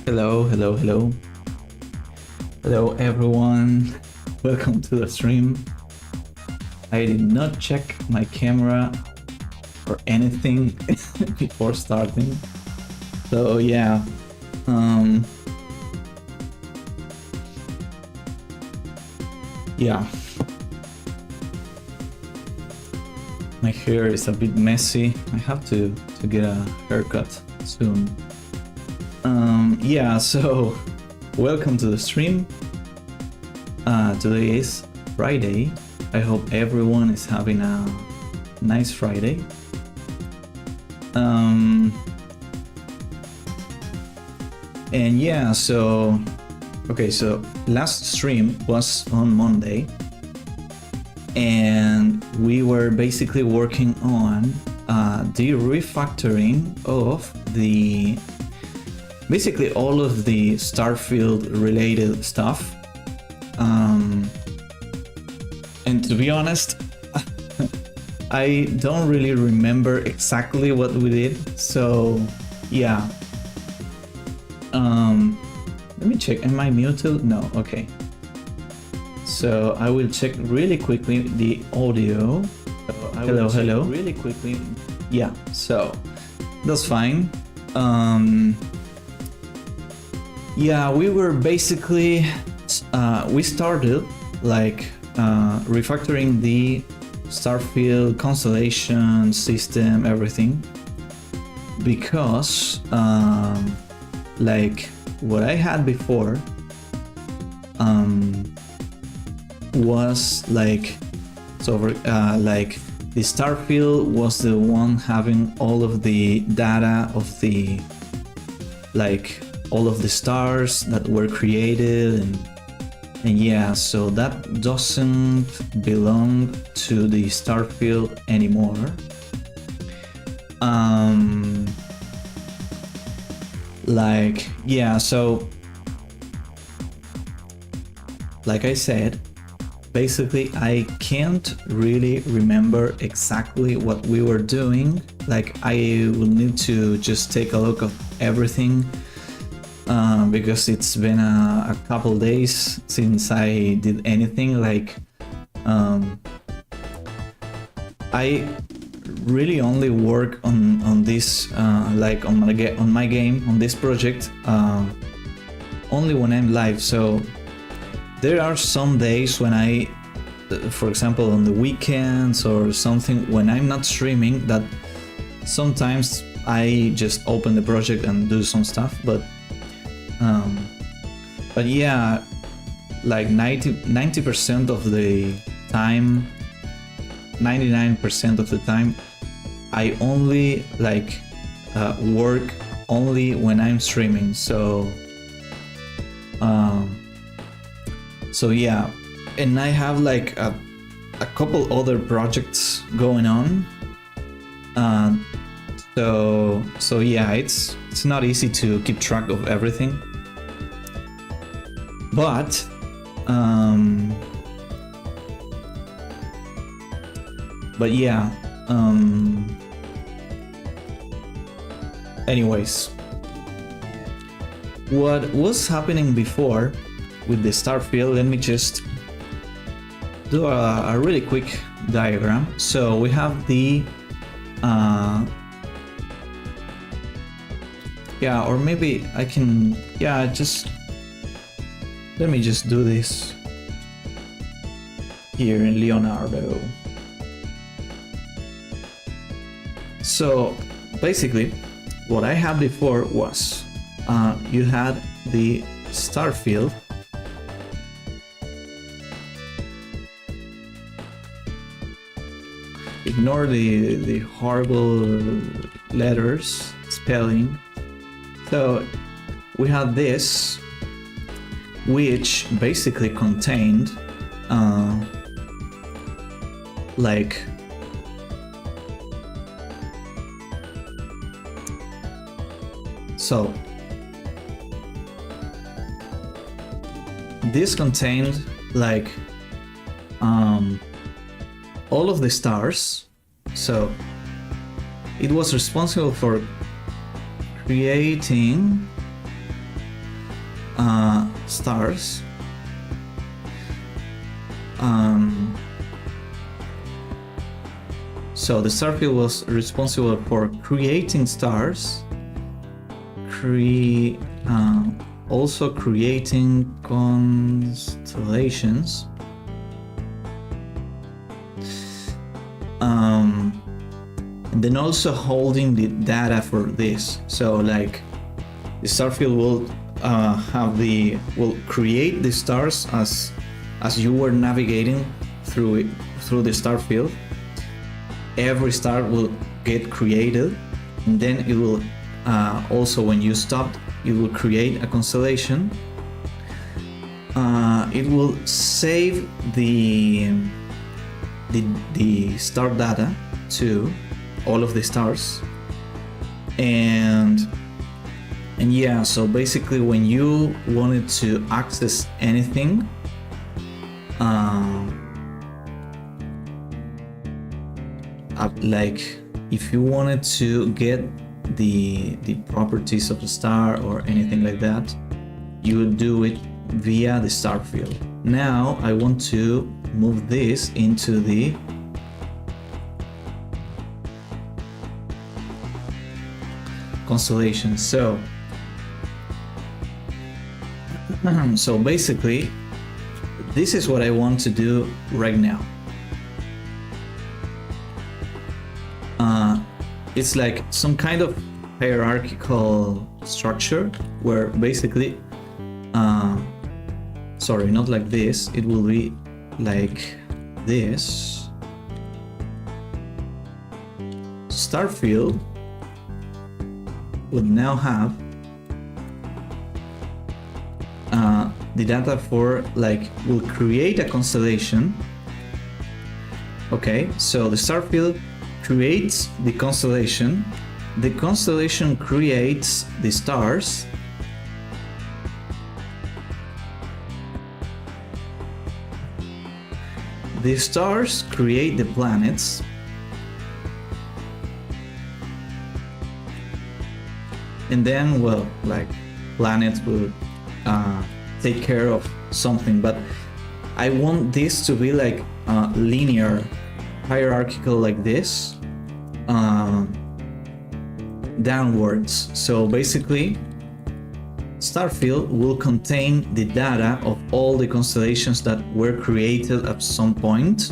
Hello, hello, hello. Hello, everyone. Welcome to the stream. I did not check my camera or anything before starting. So yeah. Yeah. My hair is a bit messy. I have to get a haircut soon. Yeah, so welcome to the stream. Today is Friday. I hope everyone is having a nice Friday. And yeah, so okay, so last stream was on Monday, and we were basically working on the refactoring of basically all of the Starfield related stuff. And to be honest, I don't really remember exactly what we did, so yeah. Let me check, am I muted? No, okay. So I will check really quickly the audio. Hello. Really quickly. Yeah, so that's fine. Yeah, we were basically, we started like refactoring the Starfield constellation system, everything, because like what I had before was like, so like the Starfield was the one having all of the data of the, like all of the stars that were created, and yeah, so that doesn't belong to the Starfield anymore. Like, yeah, so like I said, basically I can't really remember exactly what we were doing. Like, I will need to just take a look at everything, because it's been a couple days since I did anything. Like, I really only work on this, like on my game, on this project, only when I'm live. So there are some days when I, for example, on the weekends or something, when I'm not streaming, that sometimes I just open the project and do some stuff, but yeah, like 90% of the time, 99% of the time, I only like work only when I'm streaming. So so yeah, and I have like a couple other projects going on, so yeah, it's not easy to keep track of everything, but yeah, anyways, what was happening before with the Starfield, let me just do a really quick diagram. So we have the yeah, or maybe I can, yeah, just let me just do this here in Leonardo. So basically what I had before was you had the Starfield, ignore the horrible letters spelling. So we had this, which basically contained like so this contained like all of the stars. So it was responsible for creating stars. So the star field was responsible for creating stars, also creating constellations, and then also holding the data for this. So like the star field will will create the stars as you were navigating through the star field. Every star will get created, and then it will also, when you stopped, it will create a constellation. It will save the star data to all of the stars, and yeah, so basically when you wanted to access anything, like if you wanted to get the properties of the star or anything like that, you would do it via the star field. Now I want to move this into the constellation. So basically this is what I want to do right now. It's like some kind of hierarchical structure where basically sorry, not like this, it will be like this. Star field would now have the data for, like, will create a constellation. Okay, so the star field creates the constellation creates the stars, the stars create the planets, and then, well, like, planets will take care of something, but I want this to be like linear, hierarchical, like this, downwards. So basically Starfield will contain the data of all the constellations that were created at some point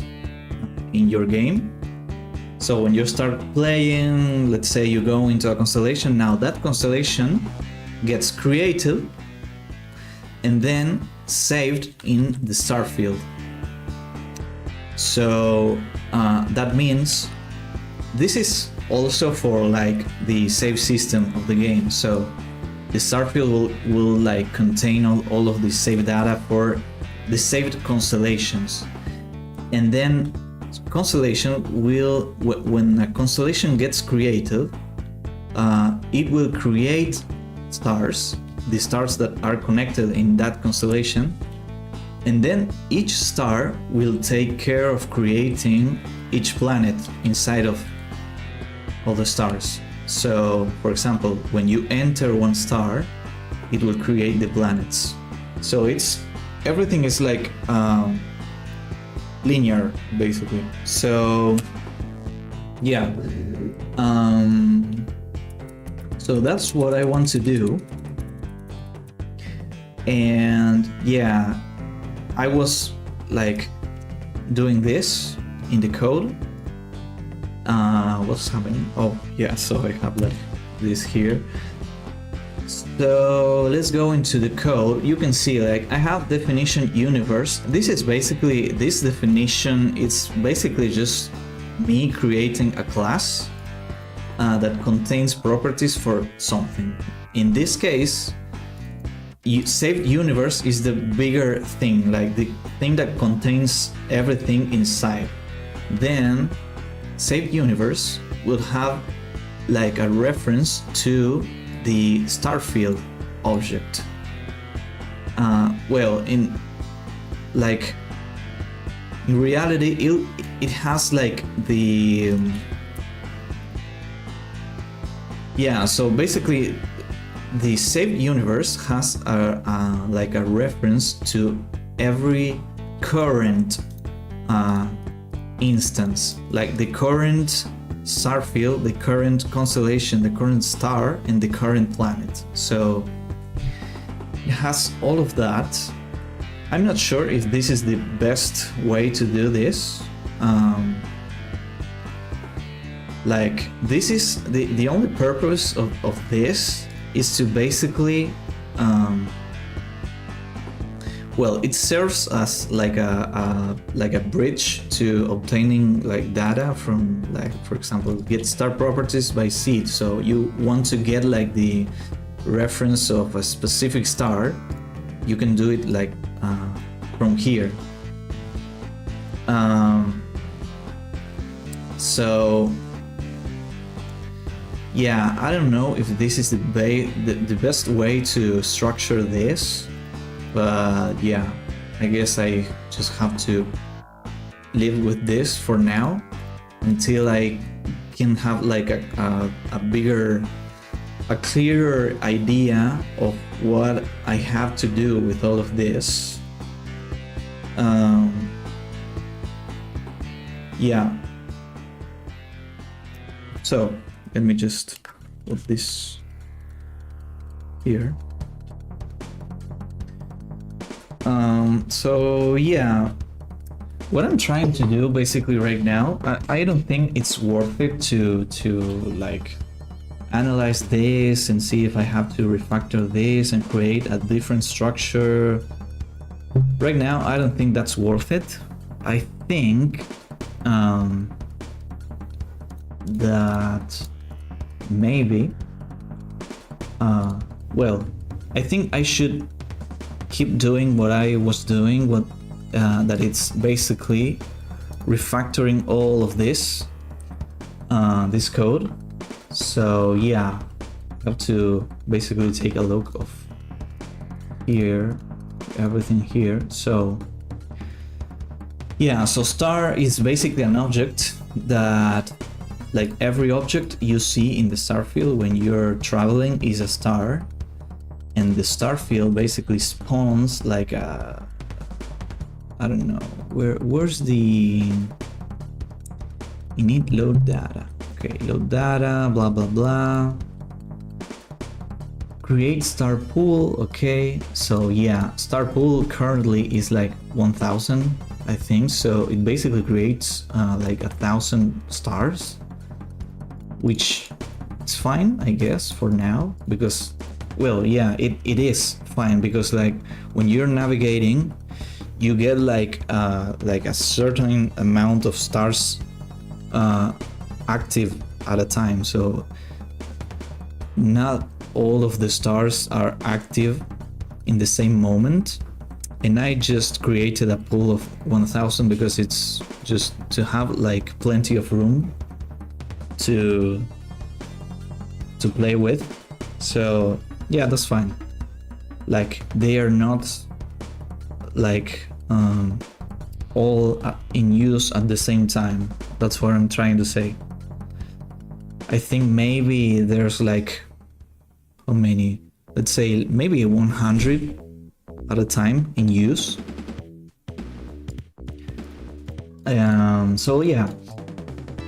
in your game. So when you start playing, let's say you go into a constellation, now that constellation gets created and then saved in the Starfield. So that means this is also for like the save system of the game. So the Starfield will like contain all of the save data for the saved constellations, and then constellation will, when a constellation gets created, it will create stars, the stars that are connected in that constellation, and then each star will take care of creating each planet inside of all the stars. So, for example, when you enter one star, it will create the planets. So everything is like linear, basically. So yeah, so that's what I want to do. And yeah, I was like doing this in the code. What's happening? Oh yeah, so I have like this here. So let's go into the code. You can see like I have definition universe. This is basically, this definition, it's basically just me creating a class that contains properties for something. In this case, saved universe is the bigger thing, like the thing that contains everything inside. Then saved universe will have like a reference to the Starfield object. Well, in reality, it has like the yeah. So basically, the saved universe has like a reference to every current instance, like the current star field, the current constellation, the current star, and the current planet. So it has all of that. I'm not sure if this is the best way to do this. Like, this is the only purpose of this is to basically well, it serves as like a bridge to obtaining like data from, like, for example, get star properties by seed. So you want to get like the reference of a specific star, you can do it like from here. So yeah, I don't know if this is the best way to structure this, but yeah, I guess I just have to live with this for now until I can have like a clearer idea of what I have to do with all of this. Yeah. So let me just put this here. So yeah, what I'm trying to do basically right now, I don't think it's worth it to like analyze this and see if I have to refactor this and create a different structure. Right now, I don't think that's worth it. I think that maybe well, I think I should keep doing what I was doing, that it's basically refactoring all of this this code. So yeah, I have to basically take a look of here, everything here. So yeah, so star is basically an object that, like, every object you see in the star field when you're traveling is a star, and the star field basically spawns like a, I don't know, where's the, you need load data. Okay, load data, blah blah blah. Create star pool. Okay, so yeah, star pool currently is like 1000, I think. So it basically creates like 1000 stars, which is fine, I guess, for now, because, well, yeah, it is fine, because like when you're navigating, you get like a certain amount of stars active at a time. So not all of the stars are active in the same moment, and I just created a pool of 1000 because it's just to have like plenty of room to play with. So yeah, that's fine. Like, they are not like all in use at the same time. That's what I'm trying to say. I think maybe there's like, how many? Let's say maybe 100 at a time in use. So yeah,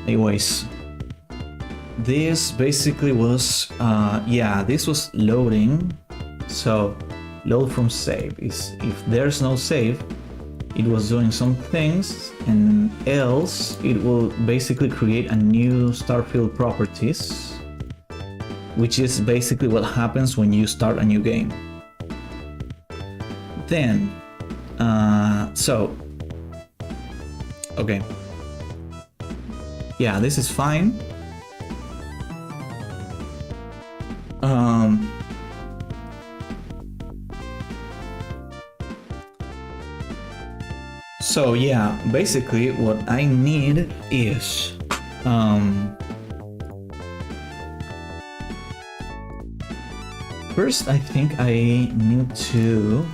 anyways, this basically was yeah, this was loading. So load from save is if there's no save, it was doing some things, and else it will basically create a new starfield properties, which is basically what happens when you start a new game. Then so okay, yeah, this is fine. So yeah, basically what I need is first I think I need to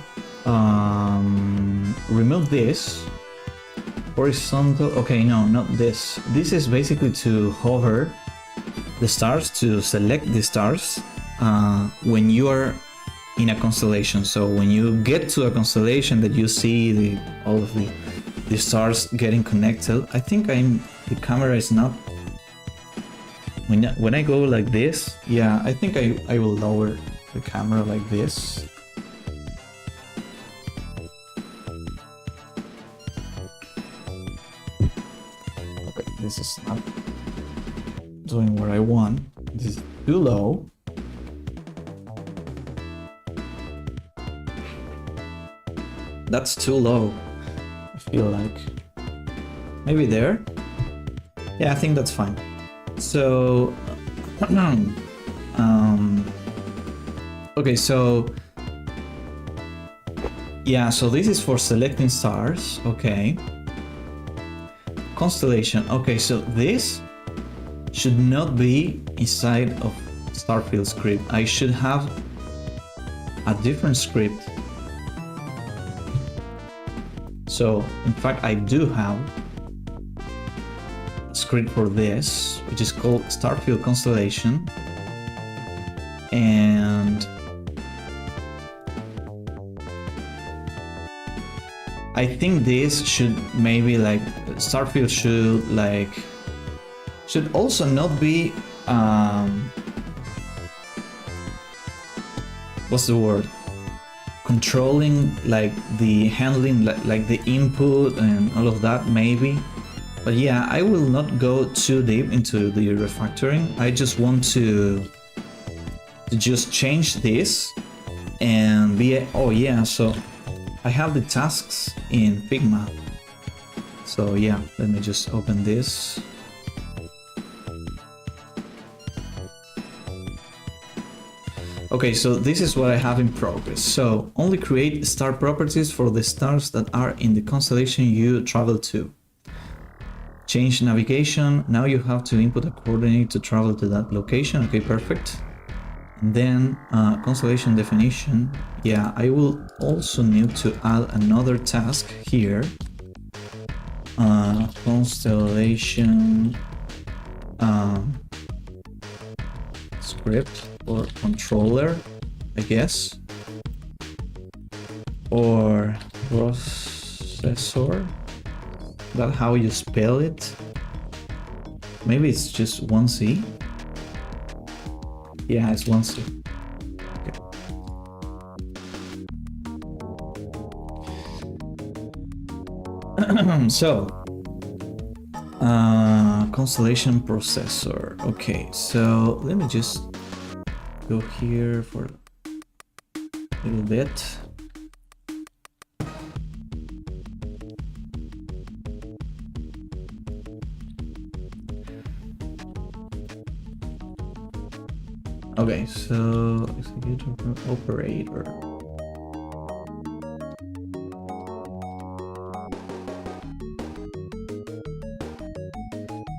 remove this horizontal. Okay, no, not this. This is basically to hover the stars, to select the stars, when you are in a constellation. So when you get to a constellation that you see all of the stars getting connected, I think the camera is not, when I go like this, yeah, I think I will lower the camera like this. Okay, this is not doing what I want. This is too low. That's too low, I feel like. Maybe there? Yeah, I think that's fine. So, okay, so, yeah, so this is for selecting stars, okay. Constellation, okay, so this should not be inside of Starfield script. I should have a different script. So, in fact, I do have a script for this, which is called Starfield Constellation. And I think this should maybe like, Starfield should also not be, what's the word? Controlling like the handling, like the input and all of that maybe. But yeah, I will not go too deep into the refactoring. I just want to just change this and be oh yeah, so I have the tasks in Figma. So yeah, let me just open this. Okay, so this is what I have in progress. So only create star properties for the stars that are in the constellation you travel to. Change navigation. Now you have to input a coordinate to travel to that location. Okay, perfect. And then constellation definition. Yeah, I will also need to add another task here. Constellation script or controller, I guess, or processor. That's how you spell it. Maybe it's just 1C. Yeah, it's 1C. Okay. So, constellation processor. Okay, so let me just go here for a little bit. Okay, so executor operator.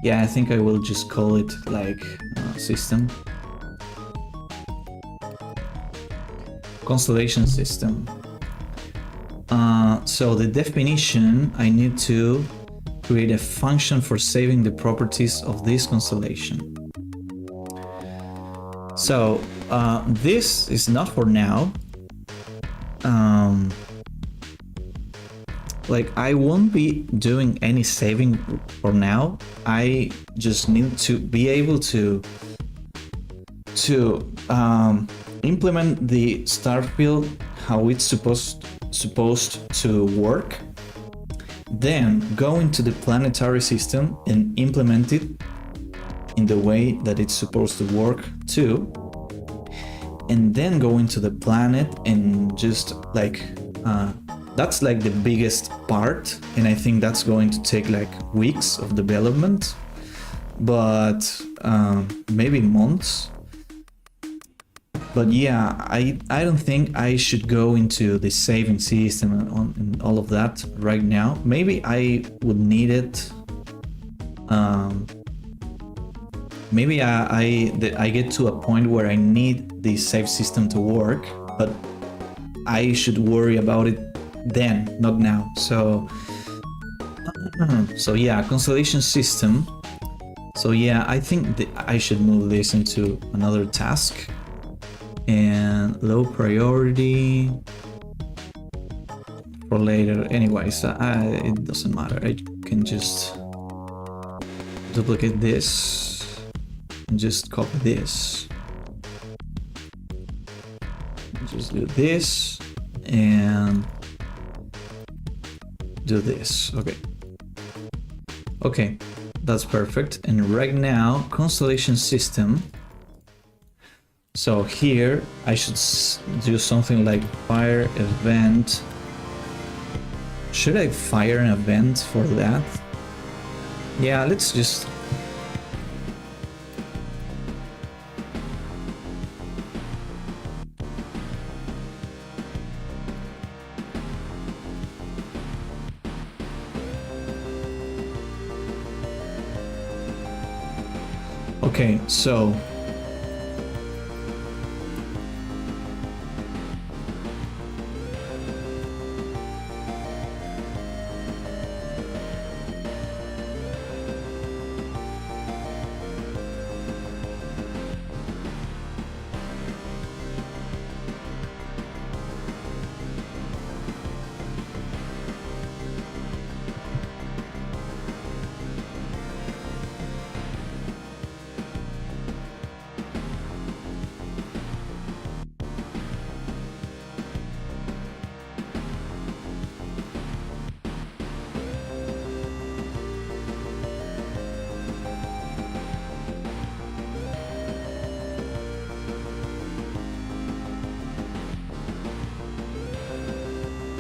Yeah, I think I will just call it like system. Constellation system. So the definition, I need to create a function for saving the properties of this constellation. So this is not for now. Like I won't be doing any saving for now. I just need to be able to implement the Starfield how it's supposed to work, then go into the planetary system and implement it in the way that it's supposed to work too, and then go into the planet and just like that's like the biggest part, and I think that's going to take like weeks of development, but maybe months. But yeah, I don't think I should go into the saving system and all of that right now. Maybe I would need it. Maybe I get to a point where I need the save system to work, but I should worry about it then, not now. So yeah, constellation system. So yeah, I think I should move this into another task. and low priority for later. Anyways, it doesn't matter. I can just duplicate this and just copy this. Just do this and do this. Okay, that's perfect. And right now, constellation system. So here I should do something like fire event. Should I fire an event for that? Yeah, let's just... Okay, so...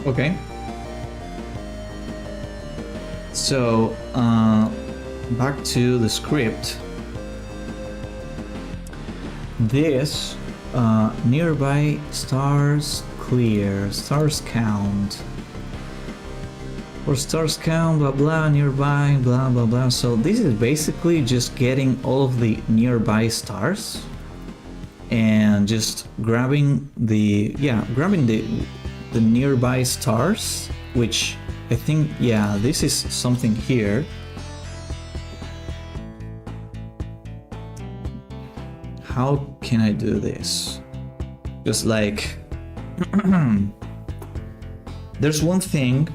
Okay. So, back to the script. This, nearby stars clear, stars count. For stars count, blah blah, nearby, blah blah blah. So this is basically just getting all of the nearby stars and just grabbing the nearby stars, which I think, yeah, this is something here. How can I do this? Just like there's one thing,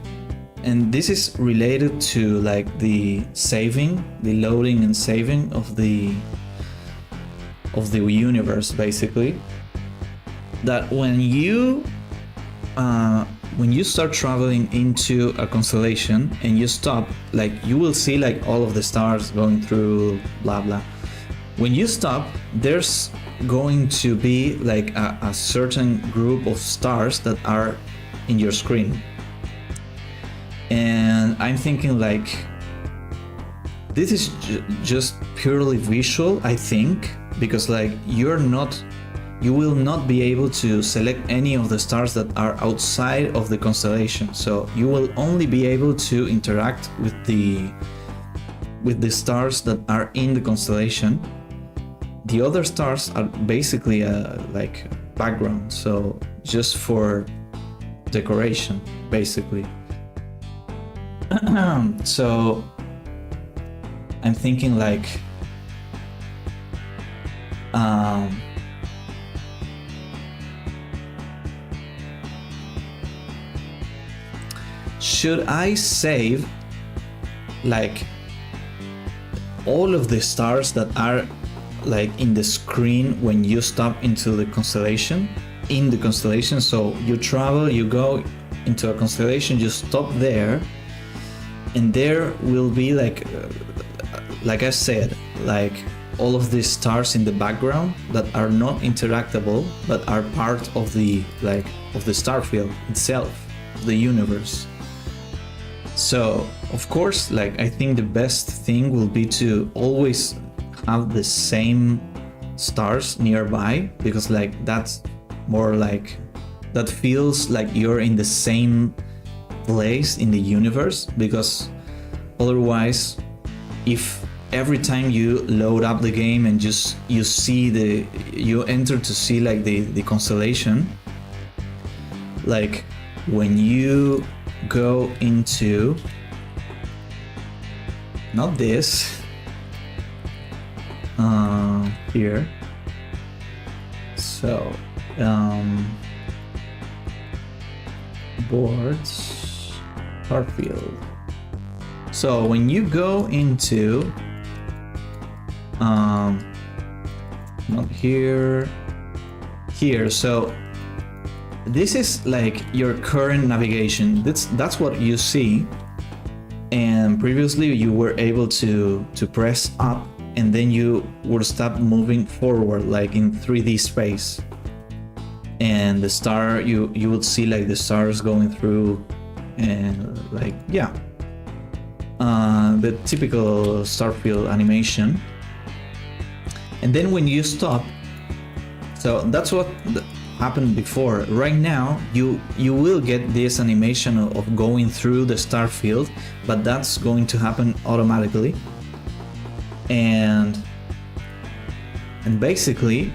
and this is related to like the saving, the loading and saving of the universe, basically. That when you start traveling into a constellation and you stop, like you will see like all of the stars going through, blah blah. When you stop, there's going to be like a certain group of stars that are in your screen. And I'm thinking like, this is just purely visual, I think, because like you will not be able to select any of the stars that are outside of the constellation. So you will only be able to interact with the stars that are in the constellation. The other stars are basically like background, so just for decoration, basically. So I'm thinking like should I save like all of the stars that are like in the screen when you stop into the constellation, in the constellation? So you travel, you go into a constellation, you stop there, and there will be like I said, like all of these stars in the background that are not interactable but are part of the star field itself, the universe. So of course, like I think the best thing will be to always have the same stars nearby, because like that's more like, that feels like you're in the same place in the universe. Because otherwise, if every time you load up the game and just you enter to see like the constellation, like when you go into, not this, here, so Boards, Starfield. So when you go into not here, so this is like your current navigation. That's what you see, and previously you were able to press up and then you would start moving forward like in 3D space, and the star, you would see like the stars going through, and like, yeah, the typical Starfield animation. And then when you stop, so that's what happened before. Right now you will get this animation of going through the star field, but that's going to happen automatically. And basically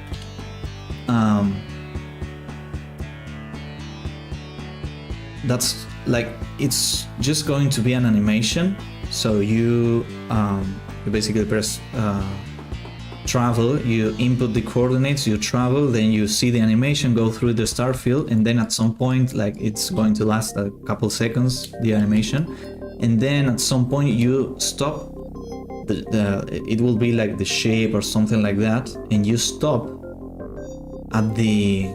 that's like, it's just going to be an animation. So you basically press travel, you input the coordinates, you travel, then you see the animation go through the star field, and then at some point, like, it's going to last a couple seconds, the animation, and then at some point you stop. It will be like the shape or something like that, and you stop at the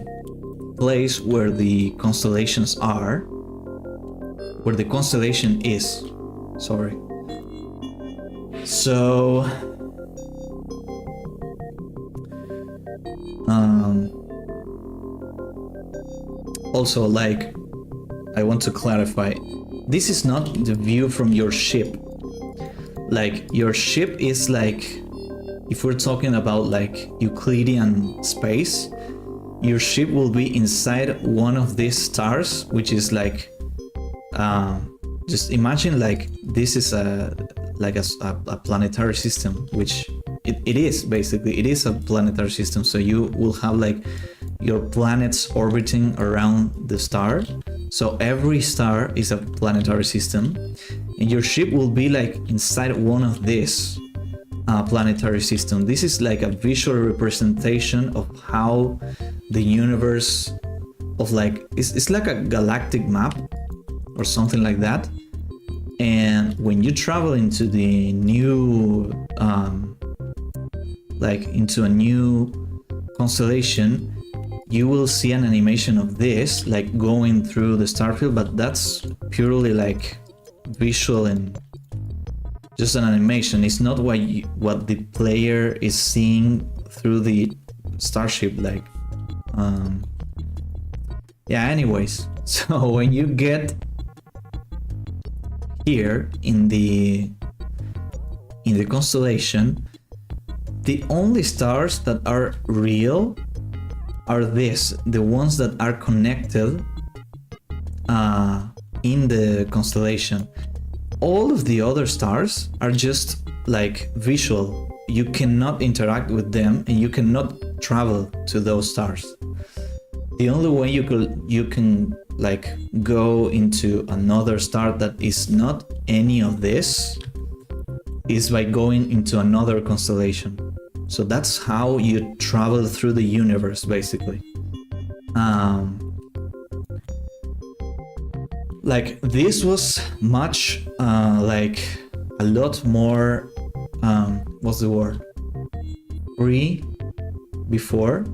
place where the constellations are, where the constellation is. Sorry. So also, like, I want to clarify, this is not the view from your ship. Like, your ship is like, if we're talking about like Euclidean space, your ship will be inside one of these stars, which is like, just imagine like this is a planetary system, which it is basically, it is a planetary system. So you will have like your planets orbiting around the star. So every star is a planetary system, and your ship will be like inside one of these planetary system. This is like a visual representation of how the universe of like, it's like a galactic map or something like that. And when you travel into the new like into a new constellation, you will see an animation of this like going through the starfield, but that's purely like visual and just an animation. It's not what the player is seeing through the starship, like yeah, anyways. So when you get here in the constellation, the only stars that are real are the ones that are connected in the constellation. All of the other stars are just like visual. You cannot interact with them, and you cannot travel to those stars. The only way you can like go into another star that is not any of this is by going into another constellation. So that's how you travel through the universe, basically. Like, this was much like a lot more what's the word, free before.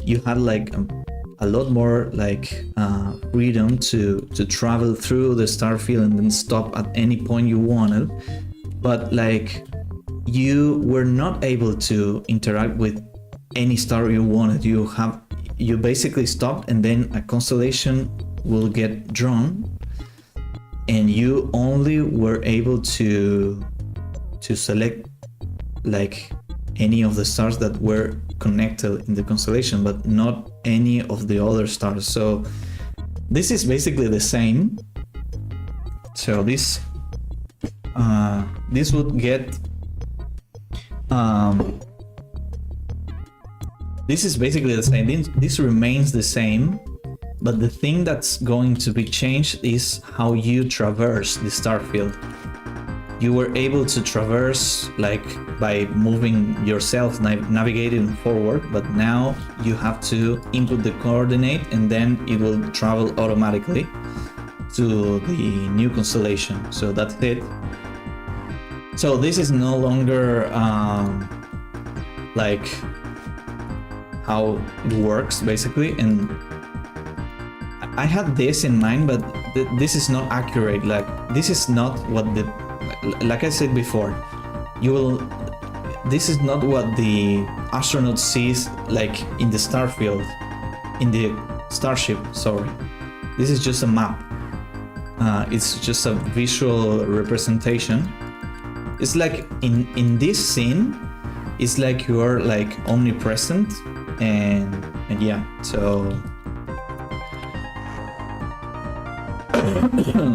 You had like a lot more like freedom to travel through the star field and then stop at any point you wanted. But like, you were not able to interact with any star you wanted. You basically stopped, and then a constellation will get drawn, and you only were able to select like any of the stars that were connected in the constellation, but not any of the other stars. So this is basically the same. So this would get this is basically the same. This remains the same, but the thing that's going to be changed is how you traverse the star field. You were able to traverse like by moving yourself, navigating forward, but now you have to input the coordinate and then it will travel automatically to the new constellation. So that's it. So this is no longer like how it works basically, and I had this in mind, but this is not accurate. Like, this is not what the, like I said before, this is not what the astronaut sees like in the starfield, in the starship, sorry. This is just a map. It's just a visual representation. It's like in this scene, it's like you are like omnipresent, and yeah, so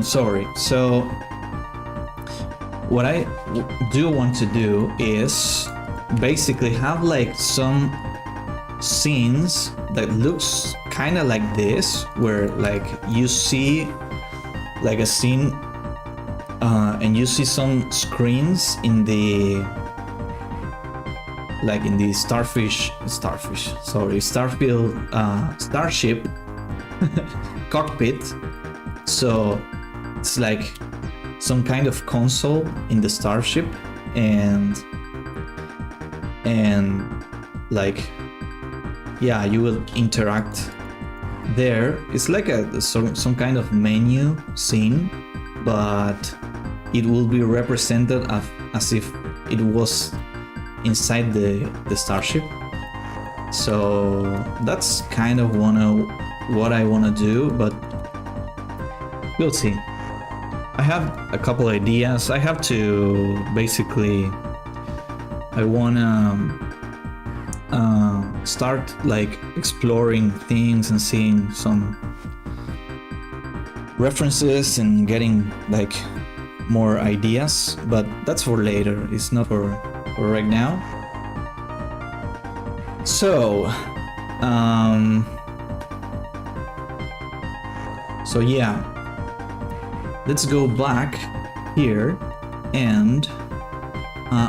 sorry. So what I do want to do is basically have like some scenes that looks kind of like this, where like you see like a scene and you see some screens in the like in the starship cockpit. So it's like some kind of console in the starship, and like, yeah, you will interact there. It's like some kind of menu scene, but it will be represented as if it was inside the starship. So that's kind of what I want to do, but we'll see. I have a couple ideas. I have to basically, I wanna start like exploring things and seeing some references and getting like more ideas, but that's for later. It's not for right now. So so yeah, let's go back here and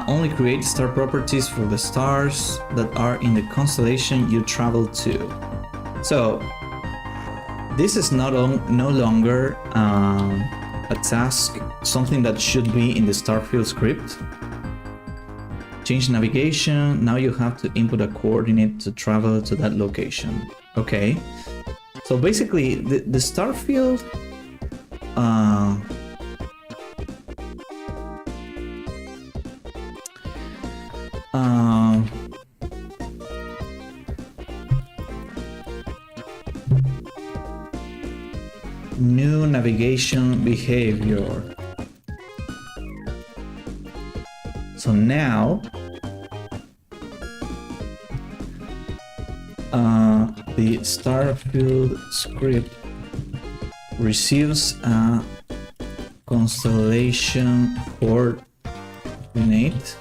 only create star properties for the stars that are in the constellation you travel to. So this is no longer a task, something that should be in the starfield script. Change navigation. Now you have to input a coordinate to travel to that location. Okay. So basically the starfield new navigation behavior. So now the starfield script receives a constellation coordinate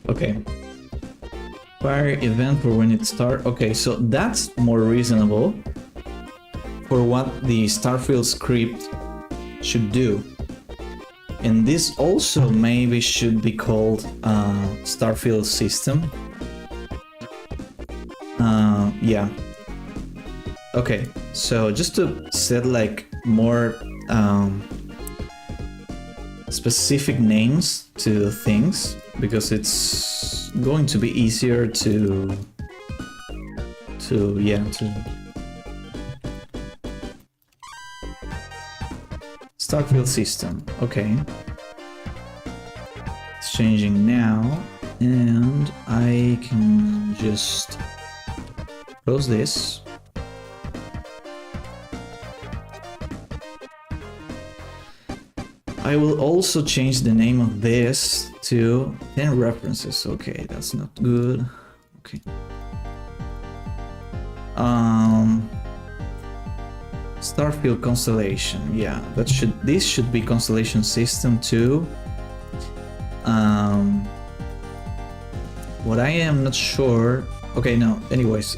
okay. Fire event for when it starts. Okay, so that's more reasonable for what the starfield script should do. And this also maybe should be called starfield system. Yeah. Okay, so just to set like more specific names to things, because it's going to be easier to starfield system. Okay, it's changing now, and I can just close this. I will also change the name of this to 10 references. Okay, that's not good. Okay. Starfield constellation. Yeah, this should be constellation system 2. what I am not sure. Okay, no. Anyways,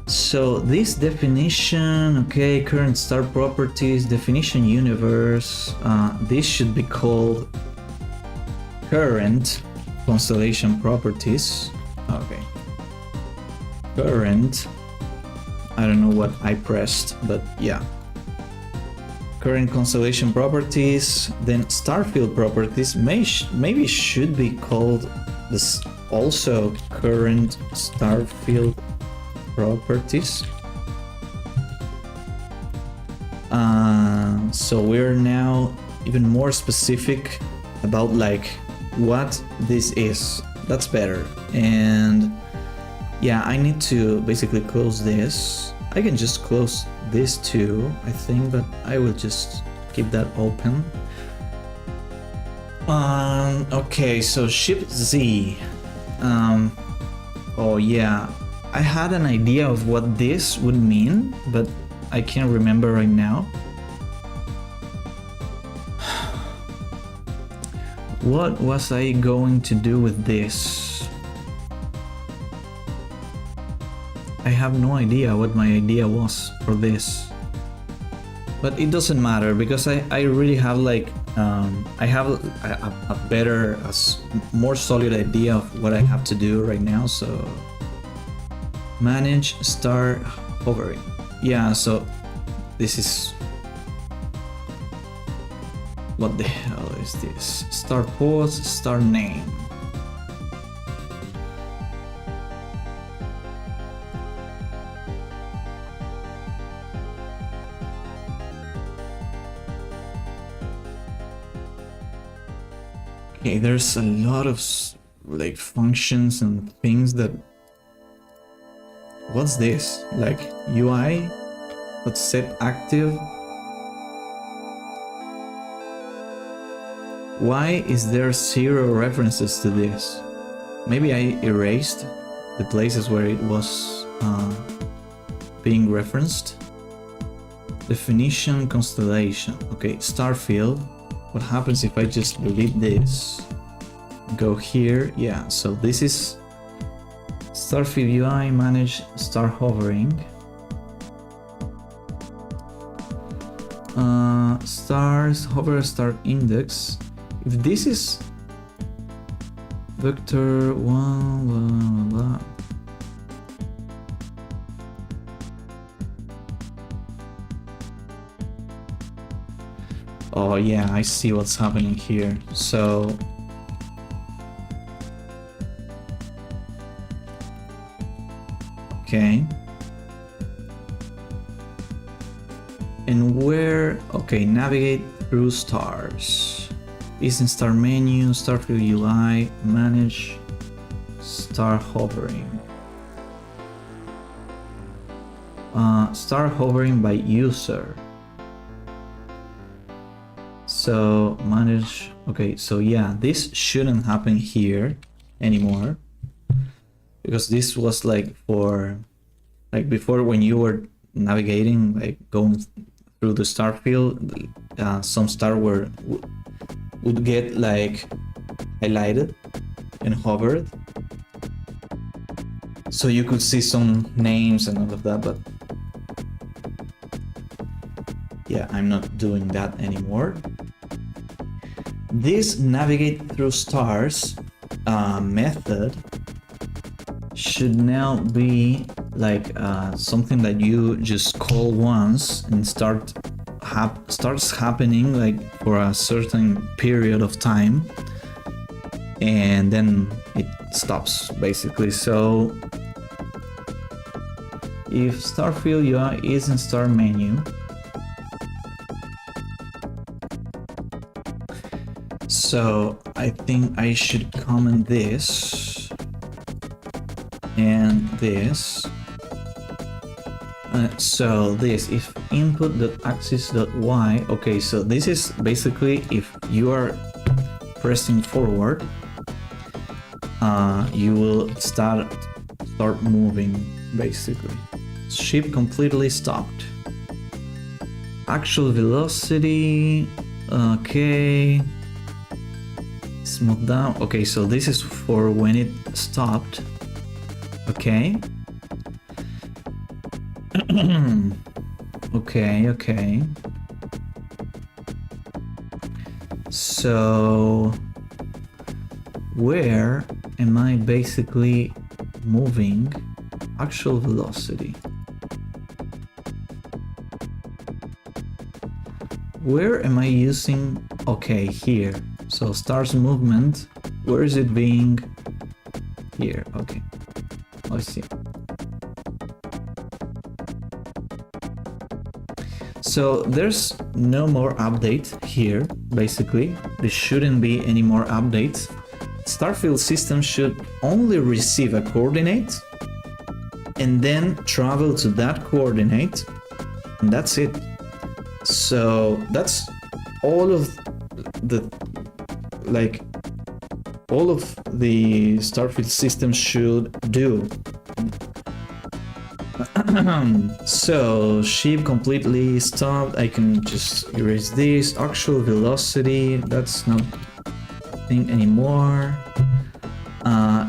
so this definition, okay, current star properties, definition universe. This should be called current constellation properties. Okay, current. I don't know what I pressed, but yeah. Current constellation properties, then starfield properties maybe should be called this also current starfield properties. So we're now even more specific about like what this is. That's better. And yeah, I need to basically close this. I can just close this too, I think, but I will just keep that open. Okay, so ship Z. Oh yeah, I had an idea of what this would mean, but I can't remember right now. What was I going to do with this? I have no idea what my idea was for this. But it doesn't matter because I really have like I have a better, more solid idea of what I have to do right now. So manage star hovering. Yeah, so this is, what the hell is this? Star pose, star name. Okay, there's a lot of like functions and things that. What's this? Like UI? Let's set active. Why is there 0 references to this? Maybe I erased the places where it was being referenced. Definition constellation. Okay, starfield. What happens if I just delete this? Go here. Yeah, so this is Starfield UI, manage star hovering. Stars, hover star index. If this is vector 1, blah, blah, blah. Oh yeah, I see what's happening here. So okay. And where, okay, navigate through stars. Is in star menu, Starfield UI, manage star hovering. Star hovering by user. So manage, okay, so yeah, this shouldn't happen here anymore because this was like for, like before when you were navigating, like going through the star field, some star would get like highlighted and hovered. So you could see some names and all of that, but yeah, I'm not doing that anymore. This navigate through stars method should now be like something that you just call once and starts happening like for a certain period of time, and then it stops basically. So if Starfield UI is in star menu, so I think I should comment this and this. So this, if input.axis.y, okay, so this is basically if you are pressing forward, you will start moving basically. Ship completely stopped. Actual velocity, okay. Smooth down. Okay, so this is for when it stopped. Okay. Okay. So where am I basically moving actual velocity? Where am I using? Okay, here. So star's movement, where is it being? Here, okay. I see. So there's no more update here, basically. There shouldn't be any more updates. Starfield system should only receive a coordinate and then travel to that coordinate, and that's it. So that's all of the all of the Starfield system should do. So ship completely stopped. I can just erase this. Actual velocity, that's not a thing anymore.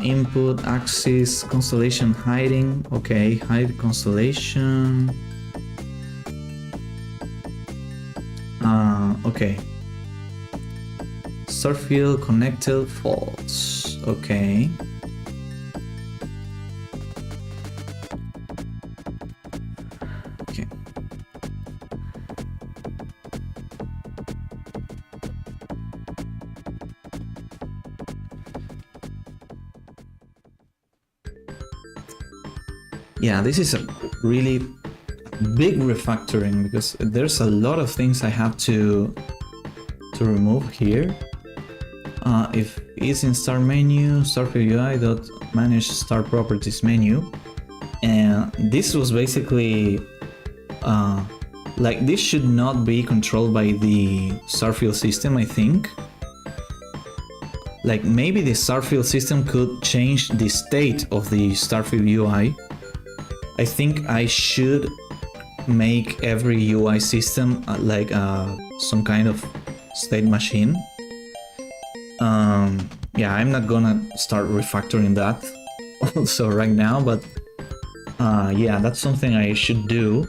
Input axis, constellation hiding. Okay, hide constellation. Okay. Starfield connected false. Okay. Okay. Yeah, this is a really big refactoring because there's a lot of things I have to remove here. If it's in star menu, Starfield UI manage star properties menu, and this was basically like this should not be controlled by the Starfield system, I think. Like maybe the Starfield system could change the state of the Starfield UI. I think I should make every UI system like some kind of state machine. Yeah, I'm not gonna start refactoring that also right now, but yeah, that's something I should do.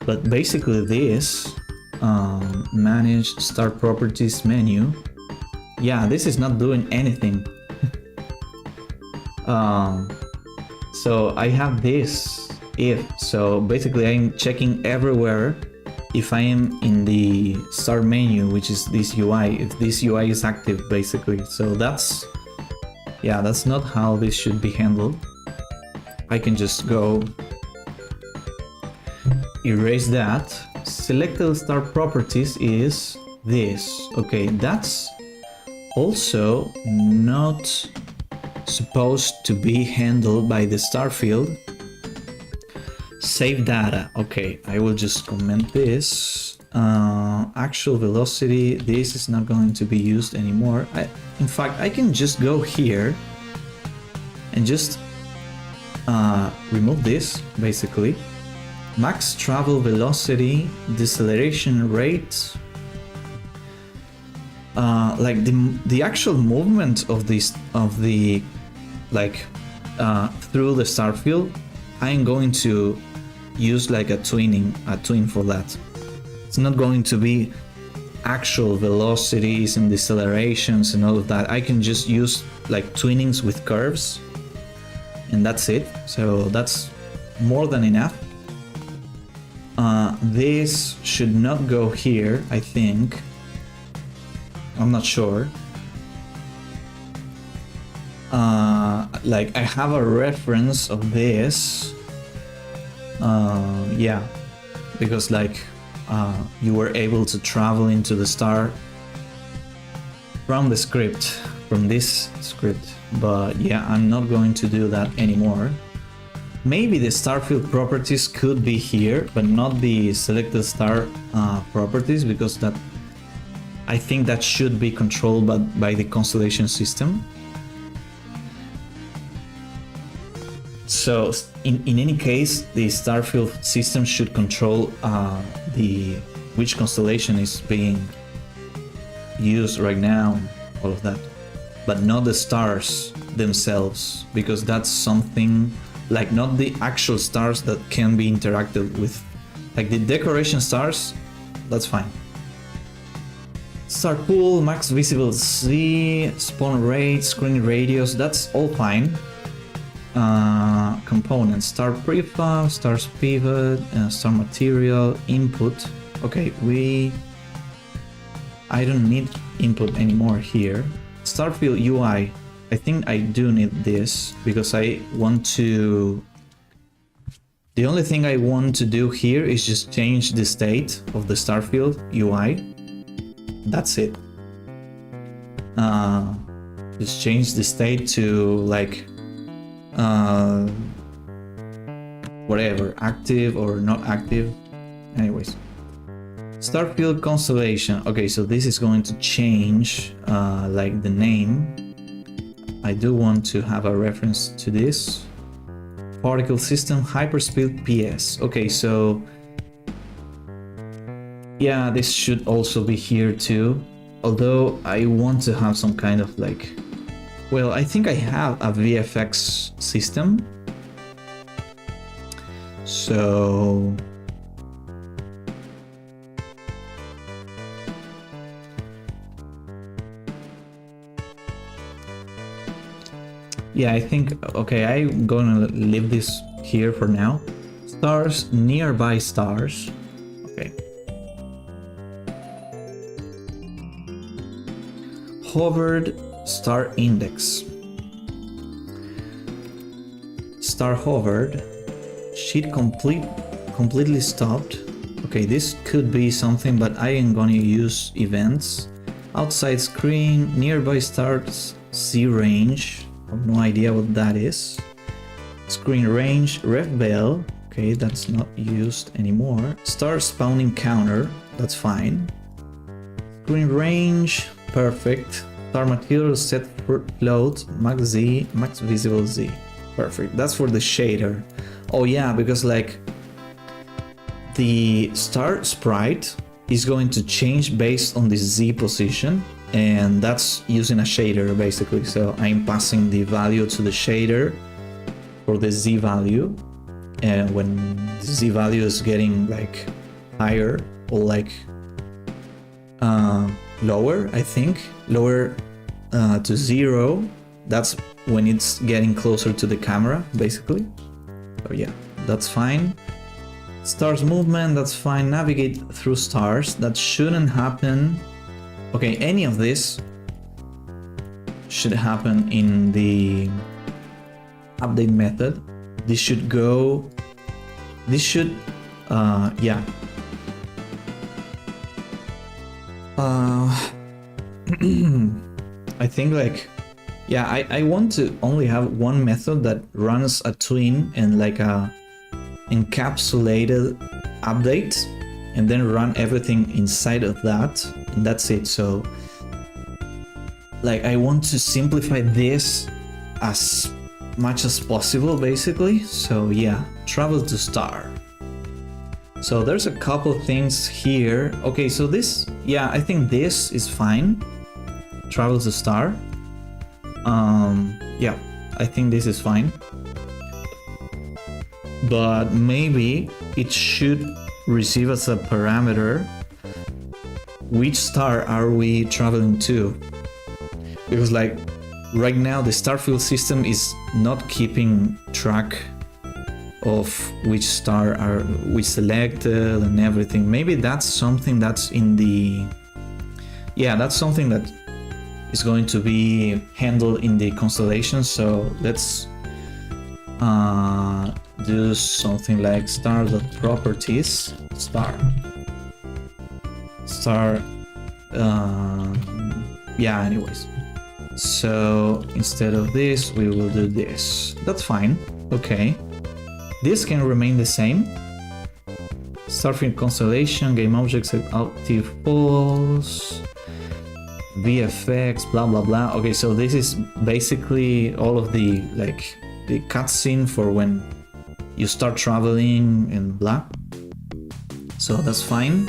But basically this manage star properties menu, yeah, this is not doing anything. So I have this if, so basically I'm checking everywhere if I am in the start menu, which is this UI, if this UI is active basically. So that's, yeah, that's not how this should be handled. I can just go erase that. Selected start properties is this. Okay, that's also not supposed to be handled by the Starfield. Save data. Okay, I will just comment this. Actual velocity, this is not going to be used anymore. In fact, I can just go here and just remove this, basically. Max travel velocity, deceleration rate. Like the actual movement of this, through the Starfield, I'm going to use like a twin for that. It's not going to be actual velocities and decelerations and all of that. I can just use like twinnings with curves, and that's it. So that's more than enough. This should not go here, I think. I'm not sure. Like I have a reference of this. Yeah, because like you were able to travel into the star from the script, from this script, but yeah, I'm not going to do that anymore. Maybe the Starfield properties could be here, but not the selected star properties, because that, I think that should be controlled by the constellation system. So in any case, the Starfield system should control which constellation is being used right now, all of that. but not the stars themselves, because that's something like not the actual stars that can be interacted with. Like the decoration stars, that's fine. Star pool, max visible Z, spawn rate, screen radius, that's all fine. Components, star prefab, stars pivot, star material, input. Okay, I don't need input anymore here. Starfield UI, I think I do need this because I want to... The only thing I want to do here is just change the state of the Starfield UI. That's it. Just change the state to like whatever, active or not active. Anyways, Starfield constellation. Okay, so this is going to change like the name. I do want to have a reference to this. Particle system, hyperspeed PS. Okay, so yeah, this should also be here too. Although I want to have some kind of like, well, I think I have a VFX system. So yeah, I think, okay, I'm gonna leave this here for now. Stars, nearby stars. Okay. Hovered, star index. Star hovered, sheet completely stopped. Okay, this could be something, but I am gonna use events. Outside screen, nearby stars, Z range. I have no idea what that is. Screen range, ref bell. Okay, that's not used anymore. Star spawning counter, that's fine. Screen range, perfect. Star material set for float, max Z, max visible Z. Perfect. That's for the shader. Oh yeah, because like the star sprite is going to change based on the Z position, and that's using a shader basically. So I'm passing the value to the shader for the Z value, and when the Z value is getting like higher or like lower, I think lower to 0, that's when it's getting closer to the camera basically. So yeah, that's fine. Stars movement, that's fine. Navigate through stars, that shouldn't happen. Okay, any of this should happen in the update method. This should go, this should yeah. I think like, yeah, I want to only have one method that runs a twin and like a encapsulated update, and then run everything inside of that, and that's it. So like I want to simplify this as much as possible basically. So yeah, travel to star. So there's a couple things here. Okay, so this, yeah, I think this is fine. Travel to star. Yeah, I think this is fine. But maybe it should receive as a parameter which star are we traveling to, because like right now the Starfield system is not keeping track of which star are we selected and everything. Maybe that's something that's in the, yeah, that's something that is going to be handled in the constellation. So let's do something like star.properties star. Yeah, anyways, so instead of this we will do this. That's fine. Okay, this can remain the same. Starfield constellation, game objects active false, VFX, blah blah blah. Okay, so this is basically all of the like the cutscene for when you start traveling and blah. So that's fine.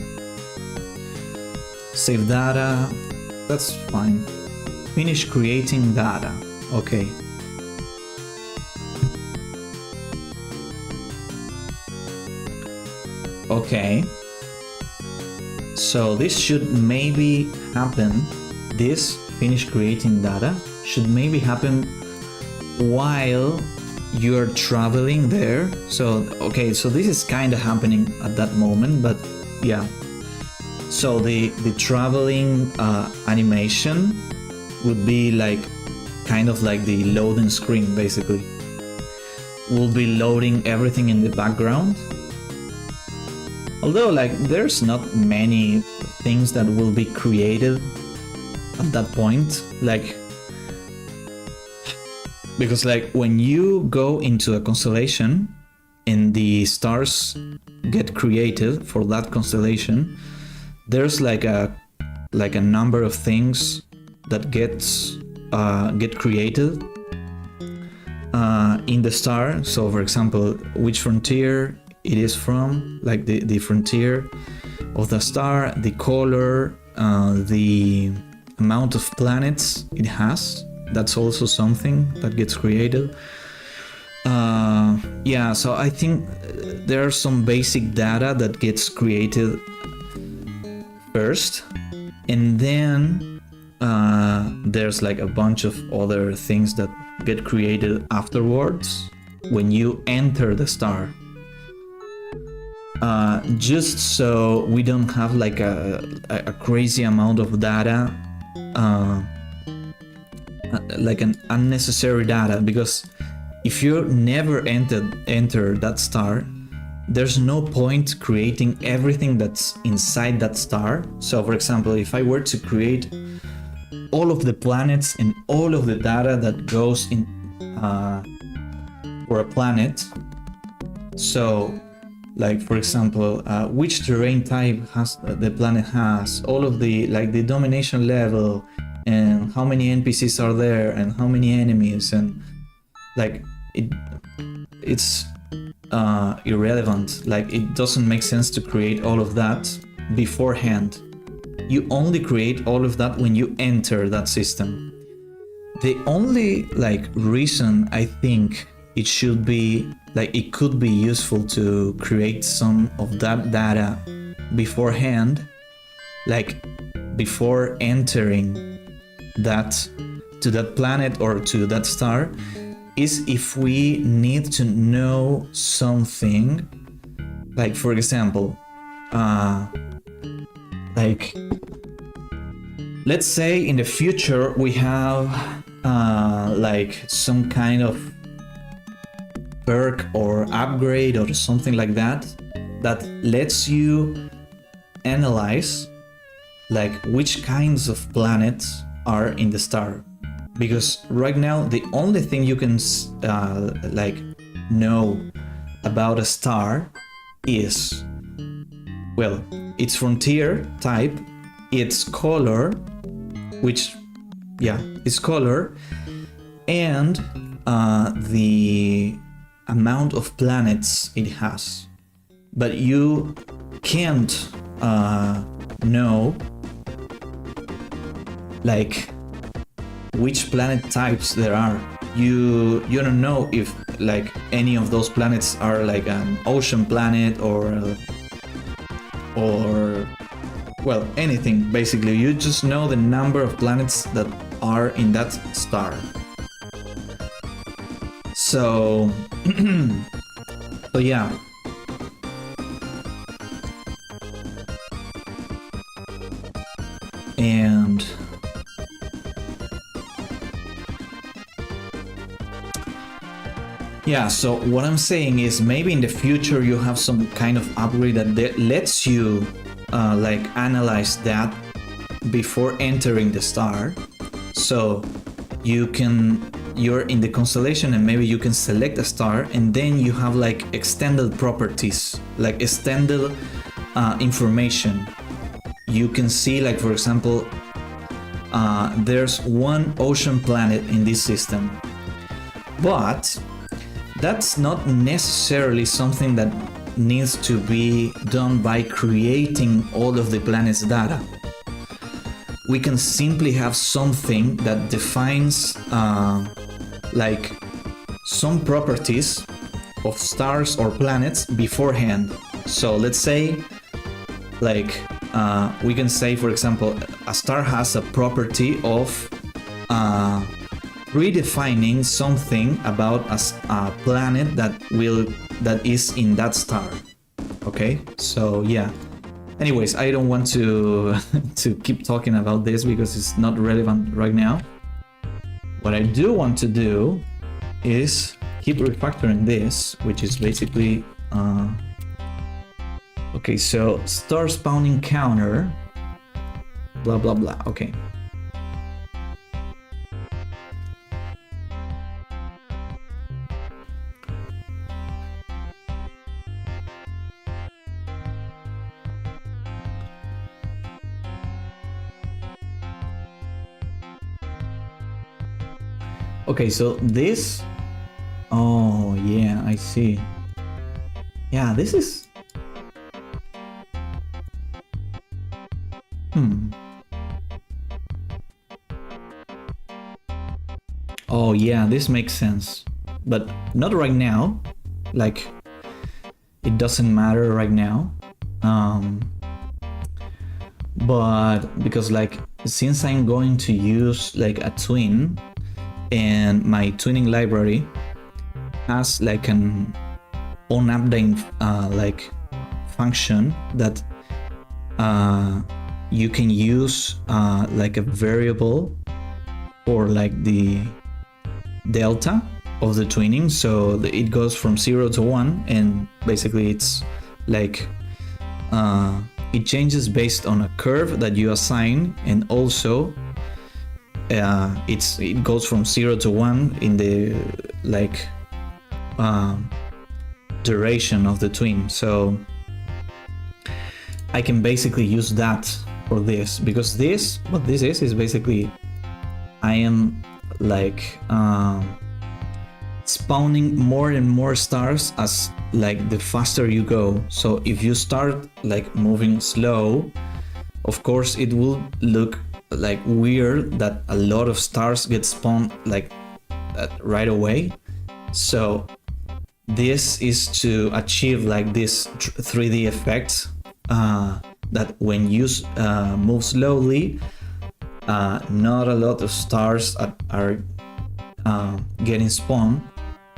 Save data, that's fine. I finish creating data. Okay. Okay. So this should maybe happen, this finish creating data should maybe happen while you're traveling there. So, okay, so this is kind of happening at that moment, but yeah. So the traveling animation would be like kind of like the loading screen, basically. We'll be loading everything in the background. Although, like, there's not many things that will be created at that point, like, because like when you go into a constellation and the stars get created for that constellation, there's like a number of things that get created in the star. So for example, which frontier it is from, like the frontier of the star, the color, the amount of planets it has. That's also something that gets created. Yeah, so I think there are some basic data that gets created first, and then there's like a bunch of other things that get created afterwards when you enter the star. Just so we don't have like a crazy amount of data, like an unnecessary data, because if you never enter that star, there's no point creating everything that's inside that star. So for example, if I were to create all of the planets and all of the data that goes in for a planet, so like for example, which terrain type has the planet has, all of the like the domination level, and how many NPCs are there, and how many enemies, and like it's irrelevant. Like it doesn't make sense to create all of that beforehand. You only create all of that when you enter that system. The only like reason I think it should be like it could be useful to create some of that data beforehand, like before entering that to that planet or to that star, is if we need to know something. Like for example, like let's say in the future we have like some kind of perk or upgrade or something like that that lets you analyze like which kinds of planets are in the star. Because right now the only thing you can like know about a star is, well, its frontier type, its color, which, yeah, its color, and the amount of planets it has. But you can't know like which planet types there are. You don't know if like any of those planets are like an ocean planet or well, anything basically. You just know the number of planets that are in that star. So so yeah. And yeah, so what I'm saying is maybe in the future you have some kind of upgrade that lets you like analyze that before entering the star. So you're in the constellation and maybe you can select a star, and then you have like extended properties, like extended information. You can see, like for example, there's one ocean planet in this system, but that's not necessarily something that needs to be done by creating all of the planet's data. we can simply have something that defines like some properties of stars or planets beforehand. So let's say, like, we can say, for example, a star has a property of redefining something about a planet that is in that star. Okay, so yeah. Anyways, I don't want to to keep talking about this because it's not relevant right now. What I do want to do is keep refactoring this, which is basically okay, so star spawning counter, blah blah blah. Okay. Okay, so this, oh yeah, I see. Yeah, this is, oh yeah, this makes sense, but not right now. Like, it doesn't matter right now. But because, like, since I'm going to use like a twin, and my twinning library has like an on-update like function that you can use like a variable or like the delta of the twinning, so it goes from 0 to 1, and basically it's like it changes based on a curve that you assign, and also it goes from 0 to 1 in the like duration of the twin. So I can basically use that for this, because this, what this is basically, I am like spawning more and more stars as like the faster you go. So if you start like moving slow, of course it will look like weird that a lot of stars get spawned like right away. So this is to achieve like this 3D effect that when you move slowly, not a lot of stars are getting spawned,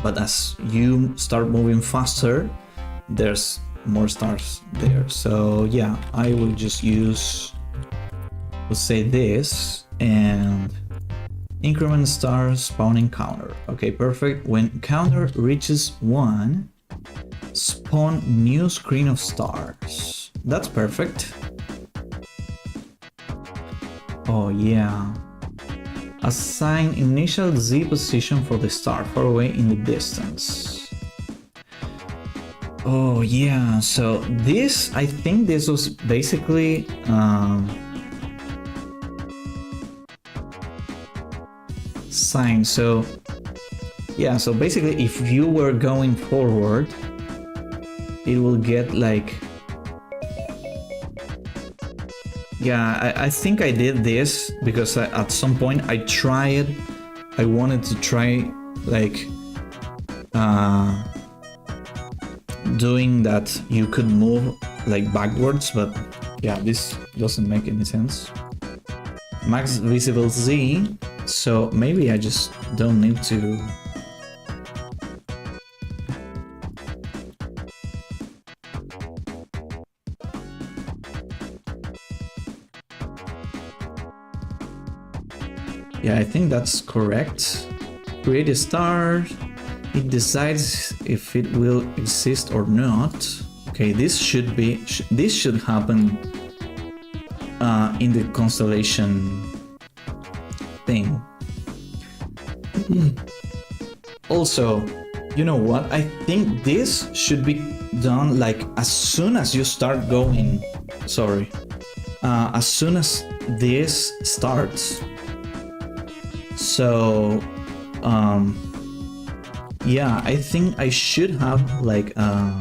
but as you start moving faster, there's more stars there. So yeah, I will just use, let's say this, and increment star spawning counter. Okay, perfect. When counter reaches 1, spawn new screen of stars. That's perfect. Oh yeah. Assign initial Z position for the star far away in the distance. Oh yeah, so this, I think this was basically sign. So yeah, so basically if you were going forward, it will get like, yeah, I think I did this because at some point I wanted to try like doing that you could move like backwards, but yeah, this doesn't make any sense. Max visible Z, so maybe I just don't need to. Yeah, I think that's correct. Create a star. It decides if it will exist or not. Okay, this should happen in the constellation thing. Also, you know what? I think this should be done like as soon as you start going. Sorry, as soon as this starts. So yeah, I think I should have like a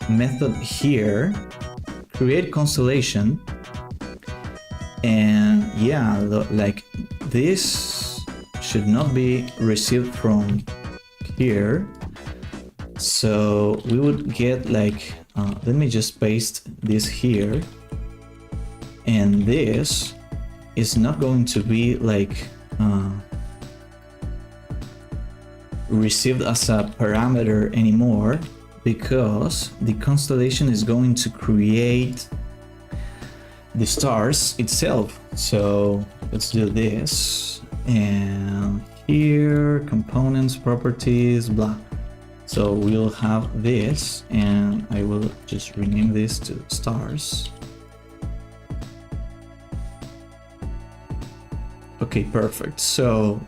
method here, create constellation, And yeah, like this should not be received from here. So we would get like, let me just paste this here. And this is not going to be like received as a parameter anymore, because the constellation is going to create the stars itself. So let's do this, and here components, properties, blah. So we'll have this, and I will just rename this to stars. Okay, perfect. So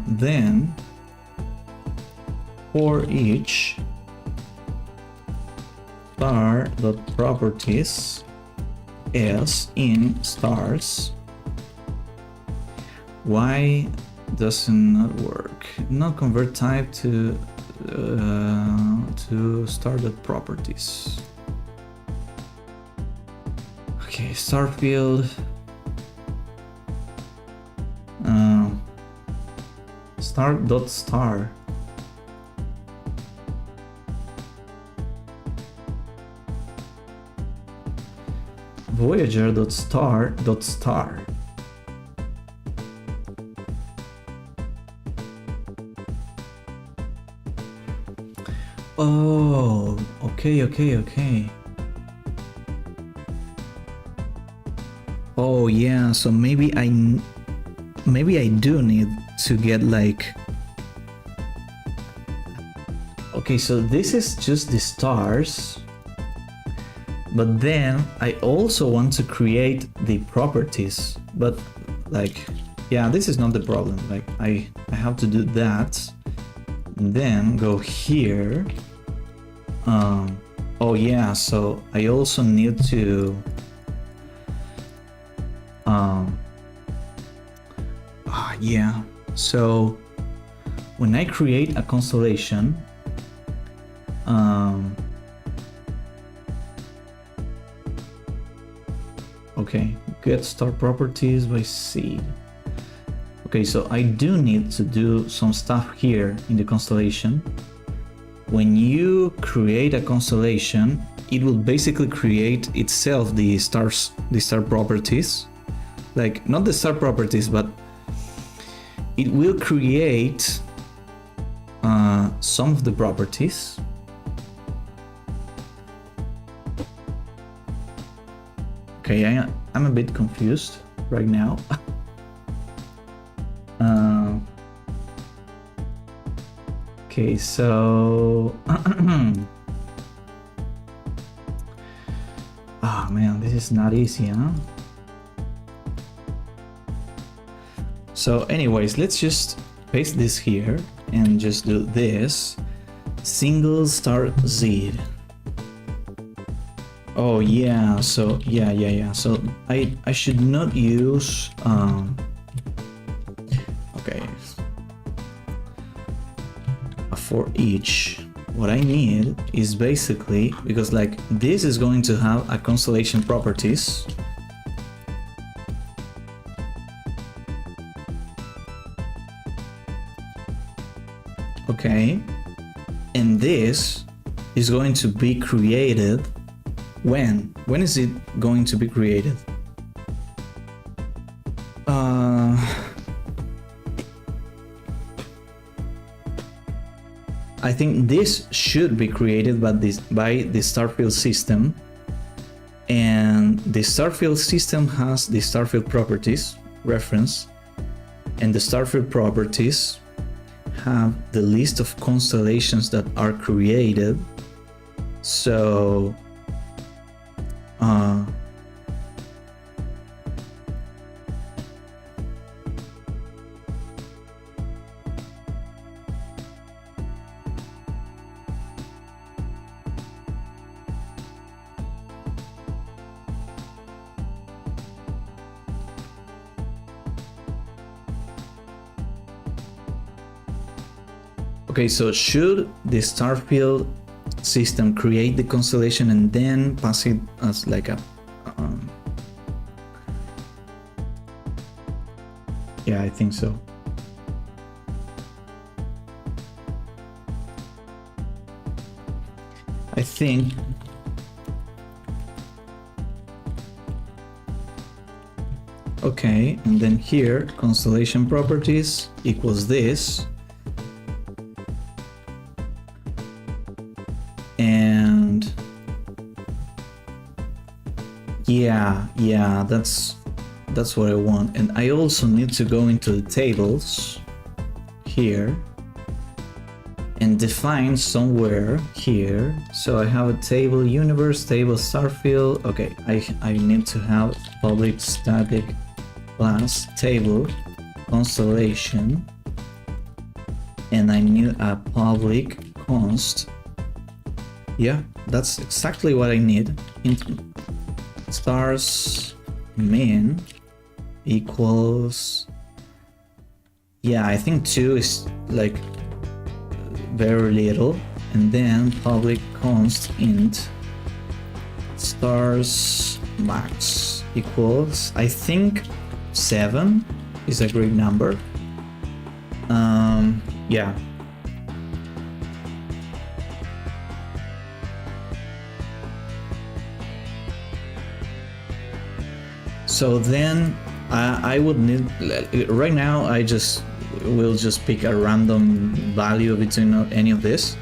then for each star.properties is in stars. Why doesn't not work? Not convert type to star.properties. Okay, star field. Star.star. Voyager.star.star. Oh, okay. Oh yeah, so maybe I do need to get like, okay, so this is just the stars, but then I also want to create the properties. But like, yeah, this is not the problem. Like I have to do that, and then go here. Oh yeah, so I also need to yeah, so when I create a constellation, okay, get star properties by seed. Okay, so I do need to do some stuff here in the constellation. When you create a constellation, it will basically create itself the star properties. Like, not the star properties, but it will create some of the properties. Okay, I'm a bit confused right now. Okay, so oh man, this is not easy, huh? So anyways, let's just paste this here and just do this. Single star Z. Oh yeah, so yeah. So I should not use okay. For each, what I need is basically, because like this is going to have a constellation properties. Okay, and this is going to be created when? When is it going to be created? I think this should be created by the starfield system, and the starfield system has the starfield properties reference, and the starfield properties have the list of constellations that are created. So okay, so should the starfield system create the constellation and then pass it as like a Yeah, I think so. I think okay, and then here constellation properties equals this, and yeah, that's what I want. And I also need to go into the tables here and define somewhere here. So I have a table universe, table starfield. Okay, I need to have public static class table constellation, and I need a public const. Yeah, that's exactly what I need. Stars min equals, yeah, I think 2 is like very little, and then public const int stars max equals, I think 7 is a great number. Yeah. So then I would need, right now I will just pick a random value between any of this.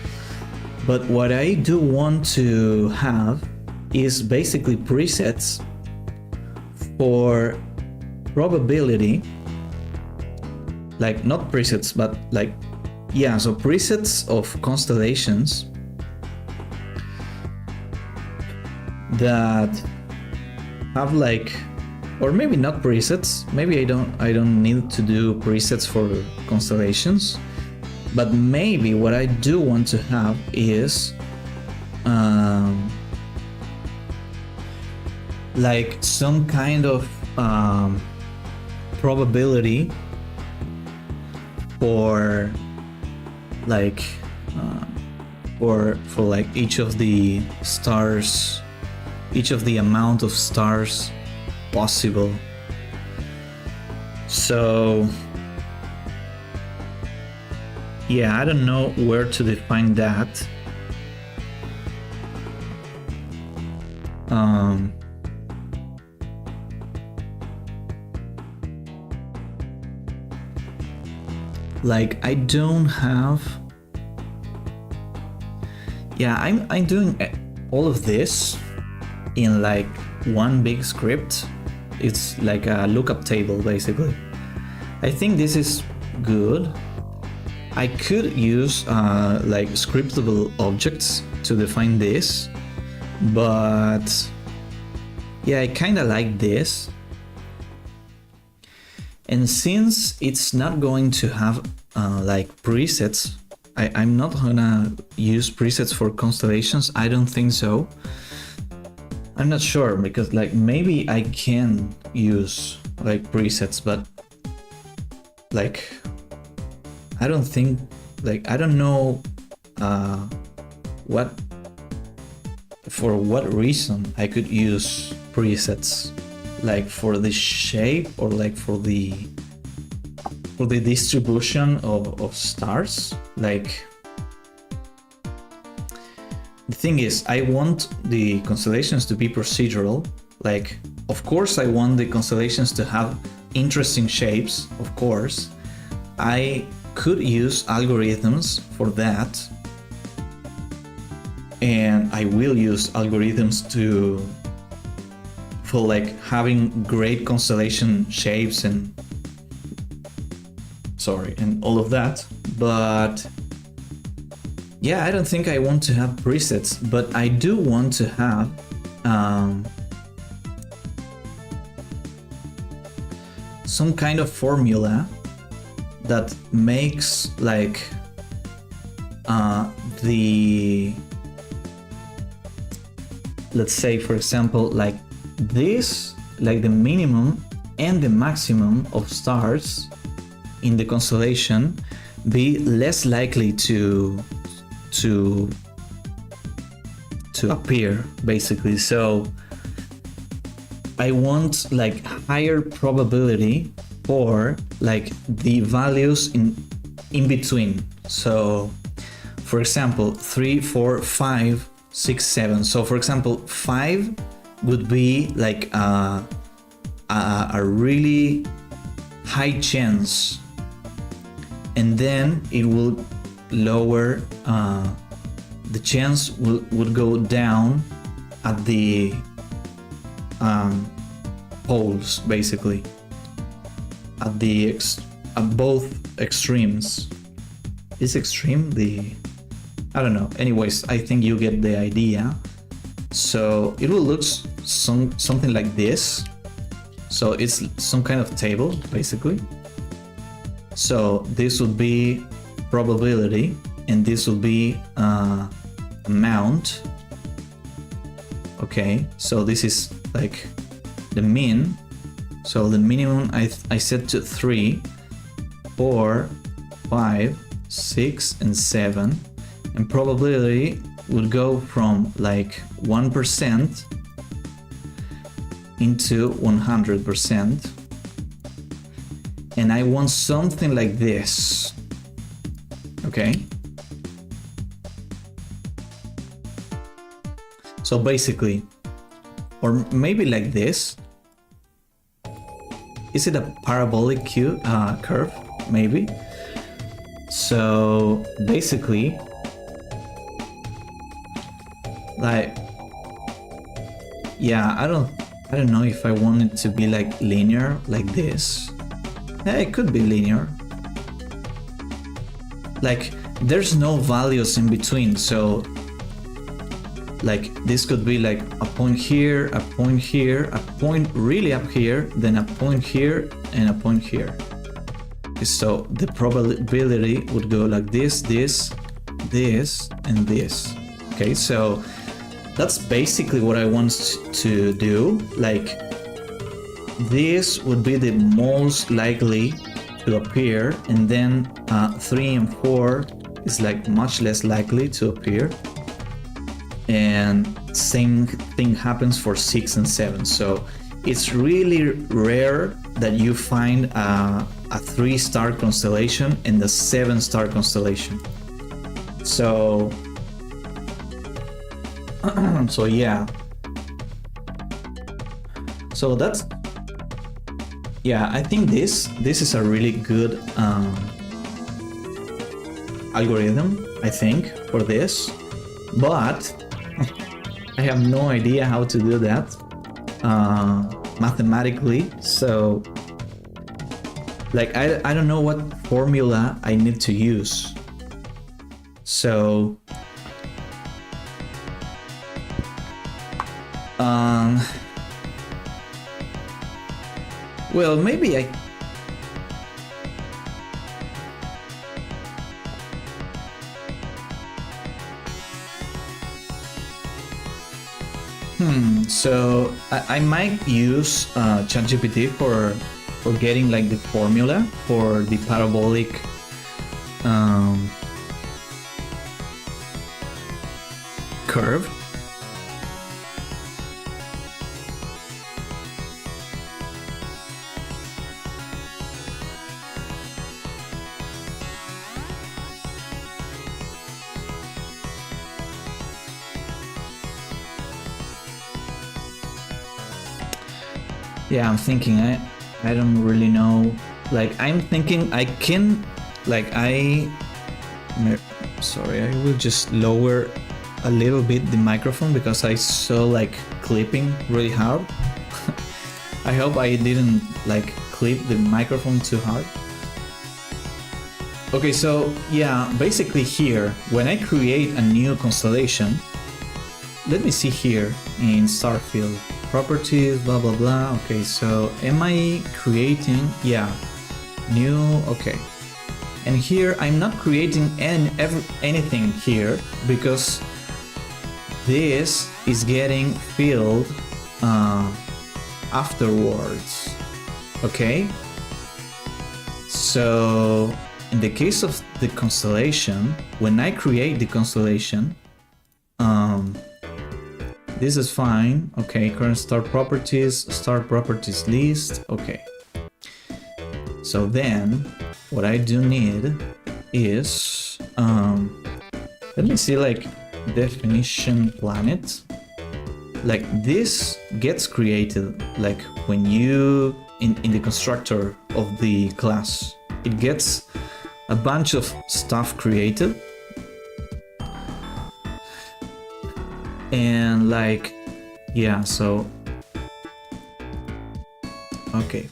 But what I do want to have is basically presets for probability, like not presets, but like, yeah, so presets of constellations that have like, or maybe not presets, maybe I don't need to do presets for constellations, but maybe what I do want to have is like some kind of probability for like for like each of the stars, each of the amount of stars possible. So yeah, I don't know where to define that. Like I don't have, yeah, I'm doing all of this in like one big script. It's like a lookup table basically. I think this is good. I could use like scriptable objects to define this, but yeah, I kind of like this. And since it's not going to have like presets, I'm not gonna use presets for constellations. I don't think so. I'm not sure, because like maybe I can use like presets, but like I don't think, like I don't know for what reason I could use presets, like for the shape or like for the distribution of stars. Like the thing is, I want the constellations to be procedural. Like, of course, I want the constellations to have interesting shapes, of course. I could use algorithms for that. And I will use algorithms for like having great constellation shapes and all of that. But yeah, I don't think I want to have presets, but I do want to have some kind of formula that makes like let's say, for example, like this, like the minimum and the maximum of stars in the constellation be less likely to appear, basically. So I want like higher probability or like the values in between. So for example 3, 4, 5, 6, 7. So for example 5 would be like a really high chance, and then it will lower, the chance would go down at the poles, basically at the at both extremes. Is extreme the, I don't know, anyways, I think you get the idea. So it will look something like this. So it's some kind of table, basically. So this would be probability, and this will be amount. Okay, so this is like the mean. So the minimum I set to 3, 4, 5, 6, and 7. And probability would go from like 1% into 100%. And I want something like this. Okay. So basically, or maybe like this. Is it a parabolic curve? Maybe. So basically, like, yeah, I don't know if I want it to be like linear, like this. Yeah, it could be linear. Like, there's no values in between, so like this could be like a point here, a point here, a point really up here, then a point here, and a point here. So the probability would go like this, this, this, and this. Okay, so that's basically what I want to do. Like, this would be the most likely to appear, and then 3 and 4 is like much less likely to appear. And same thing happens for 6 and 7. So it's really rare that you find a 3-star constellation and a 7-star constellation. So so yeah. So that's, yeah, I think this is a really good algorithm, I think, for this, but I have no idea how to do that mathematically. So like I don't know what formula I need to use. So well, maybe I so I might use ChatGPT for getting like the formula for the parabolic curve. Yeah, I'm thinking, I don't really know. Like, I'm thinking I can, like, sorry, I will just lower a little bit the microphone because I saw like clipping really hard. I hope I didn't like clip the microphone too hard. Okay, so yeah, basically here, when I create a new constellation, let me see here in Starfield. Properties, blah blah blah. Okay, so am I creating, yeah, new, okay, and here I'm not creating anything here because this is getting filled afterwards. Okay, so in the case of the constellation, when I create the constellation, this is fine. Okay, current star properties list. Okay. So then what I do need is let me see, like, definition planet. Like, this gets created like when you in the constructor of the class, it gets a bunch of stuff created, and like, yeah, so okay.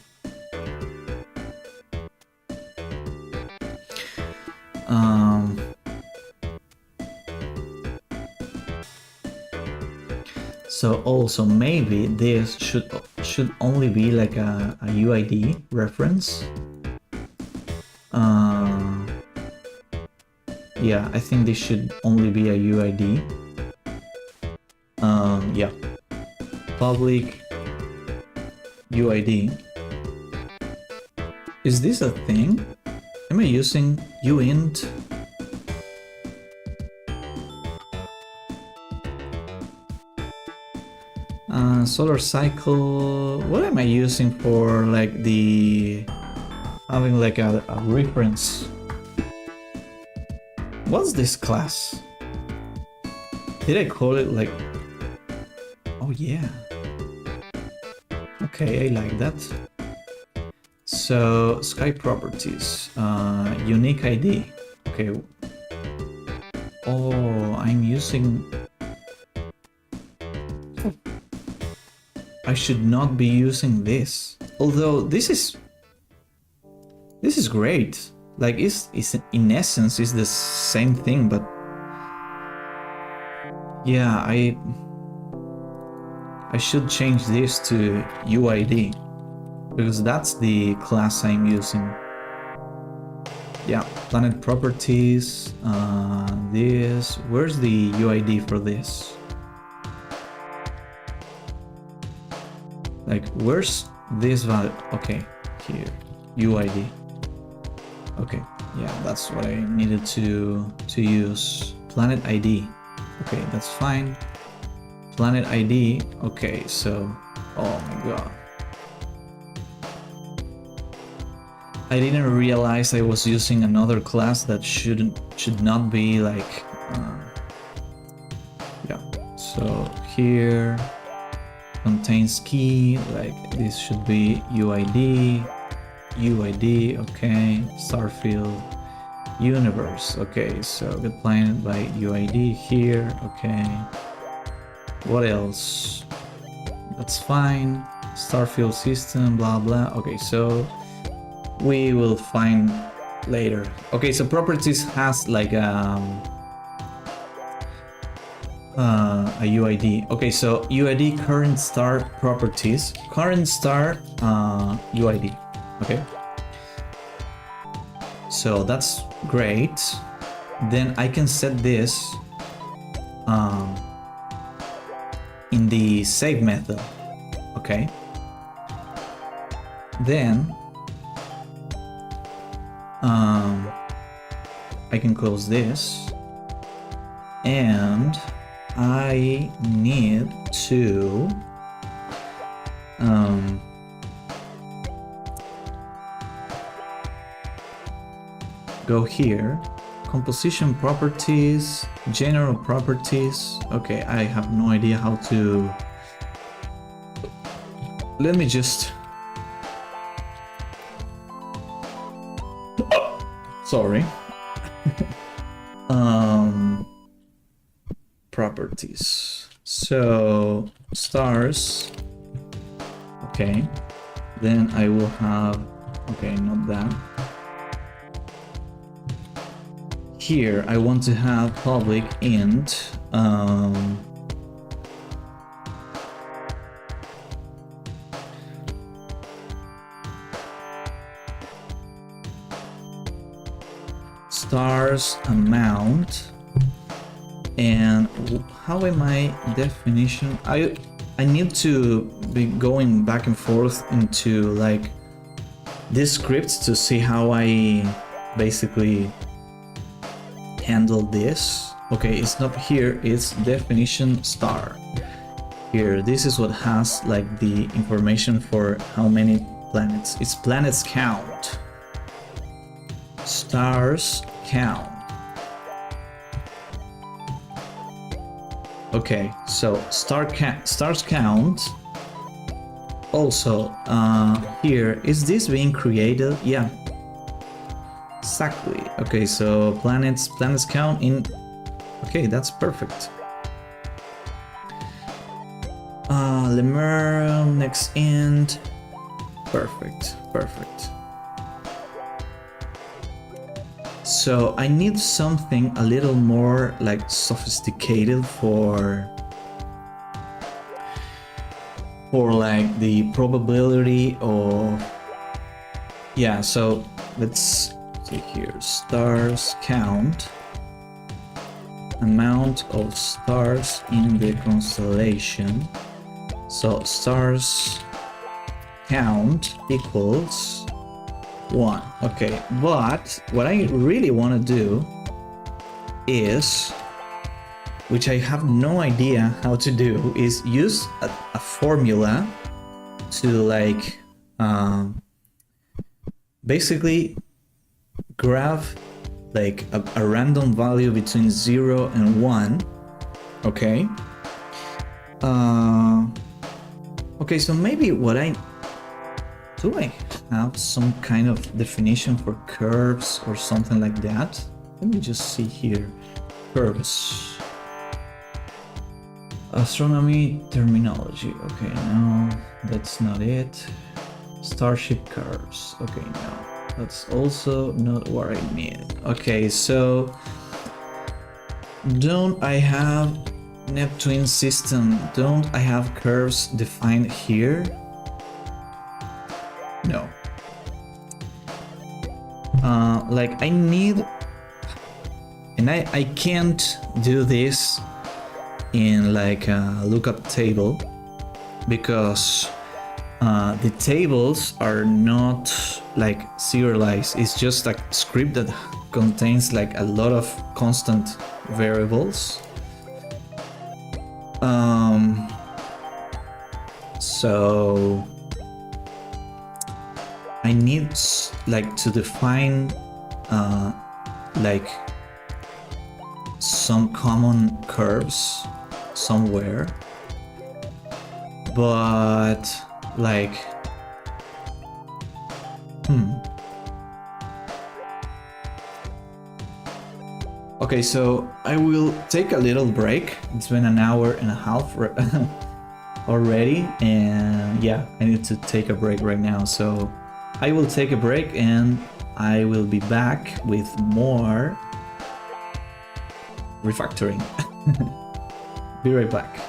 So also maybe this should only be like a UID reference. Yeah, I think this should only be a UID. Yeah, public UID. Is this a thing? Am I using uint? Solar cycle. What am I using for like the having like a reference? What's this class? Did I call it like? Oh yeah. Okay, I like that. So sky properties, unique ID. Okay. Oh, I'm using. I should not be using this. Although this is great. Like, it's in essence is the same thing, but yeah, I should change this to UID because that's the class I'm using. Yeah, planet properties. This. Where's the UID for this? Like, where's this value? Okay, here, UID. Okay, yeah, that's what I needed to use. Planet ID. Okay, that's fine. Planet ID. Okay, so, oh my god, I didn't realize I was using another class that should not be like. Yeah. So here. Contains key, like this should be UID, okay, Starfield, universe, okay, so get planet by UID here, okay, what else? That's fine, Starfield system, blah blah, okay, so we will find later. Okay, so properties has like a UID. Okay, so UID current star properties, current star UID. Okay, so that's great. Then I can set this in the save method. Okay, then I can close this, and I need to go here, composition properties, general properties. Okay, I have no idea how to. Let me just. Sorry. Properties. So stars. Okay. Then I will have. Okay, not that. Here I want to have public int. Stars amount. And how am I definition? I need to be going back and forth into like these scripts to see how I basically handle this. Okay, it's not here, it's definition star. Here, this is what has like the information for how many planets. It's planets count. Stars count. Okay, so stars count. Also, here, is this being created? Yeah. Exactly. Okay, so planets count in... Okay, that's perfect. Lemur, next int. Perfect. So I need something a little more like sophisticated for like the probability of... Yeah, so let's see here. Stars count. Amount of stars in the constellation. So stars count equals 1. Okay, but what I really want to do is, which I have no idea how to do, is use a formula to like basically grab like a random value between 0 and 1. Okay. Okay, so maybe what I have some kind of definition for curves or something like that? Let me just see here. Curves. Astronomy terminology. Okay, no, that's not it. Starship curves. Okay, no, that's also not what I mean. Okay, so don't I have Neptune system? Don't I have curves defined here? No. Like I need, and I can't do this in like a lookup table because the tables are not like serialized. It's just a script that contains like a lot of constant variables. So I need like to define like some common curves somewhere, but like okay, so I will take a little break. It's been an hour and a half already, and yeah, I need to take a break right now. So I will take a break and I will be back with more refactoring. Be right back.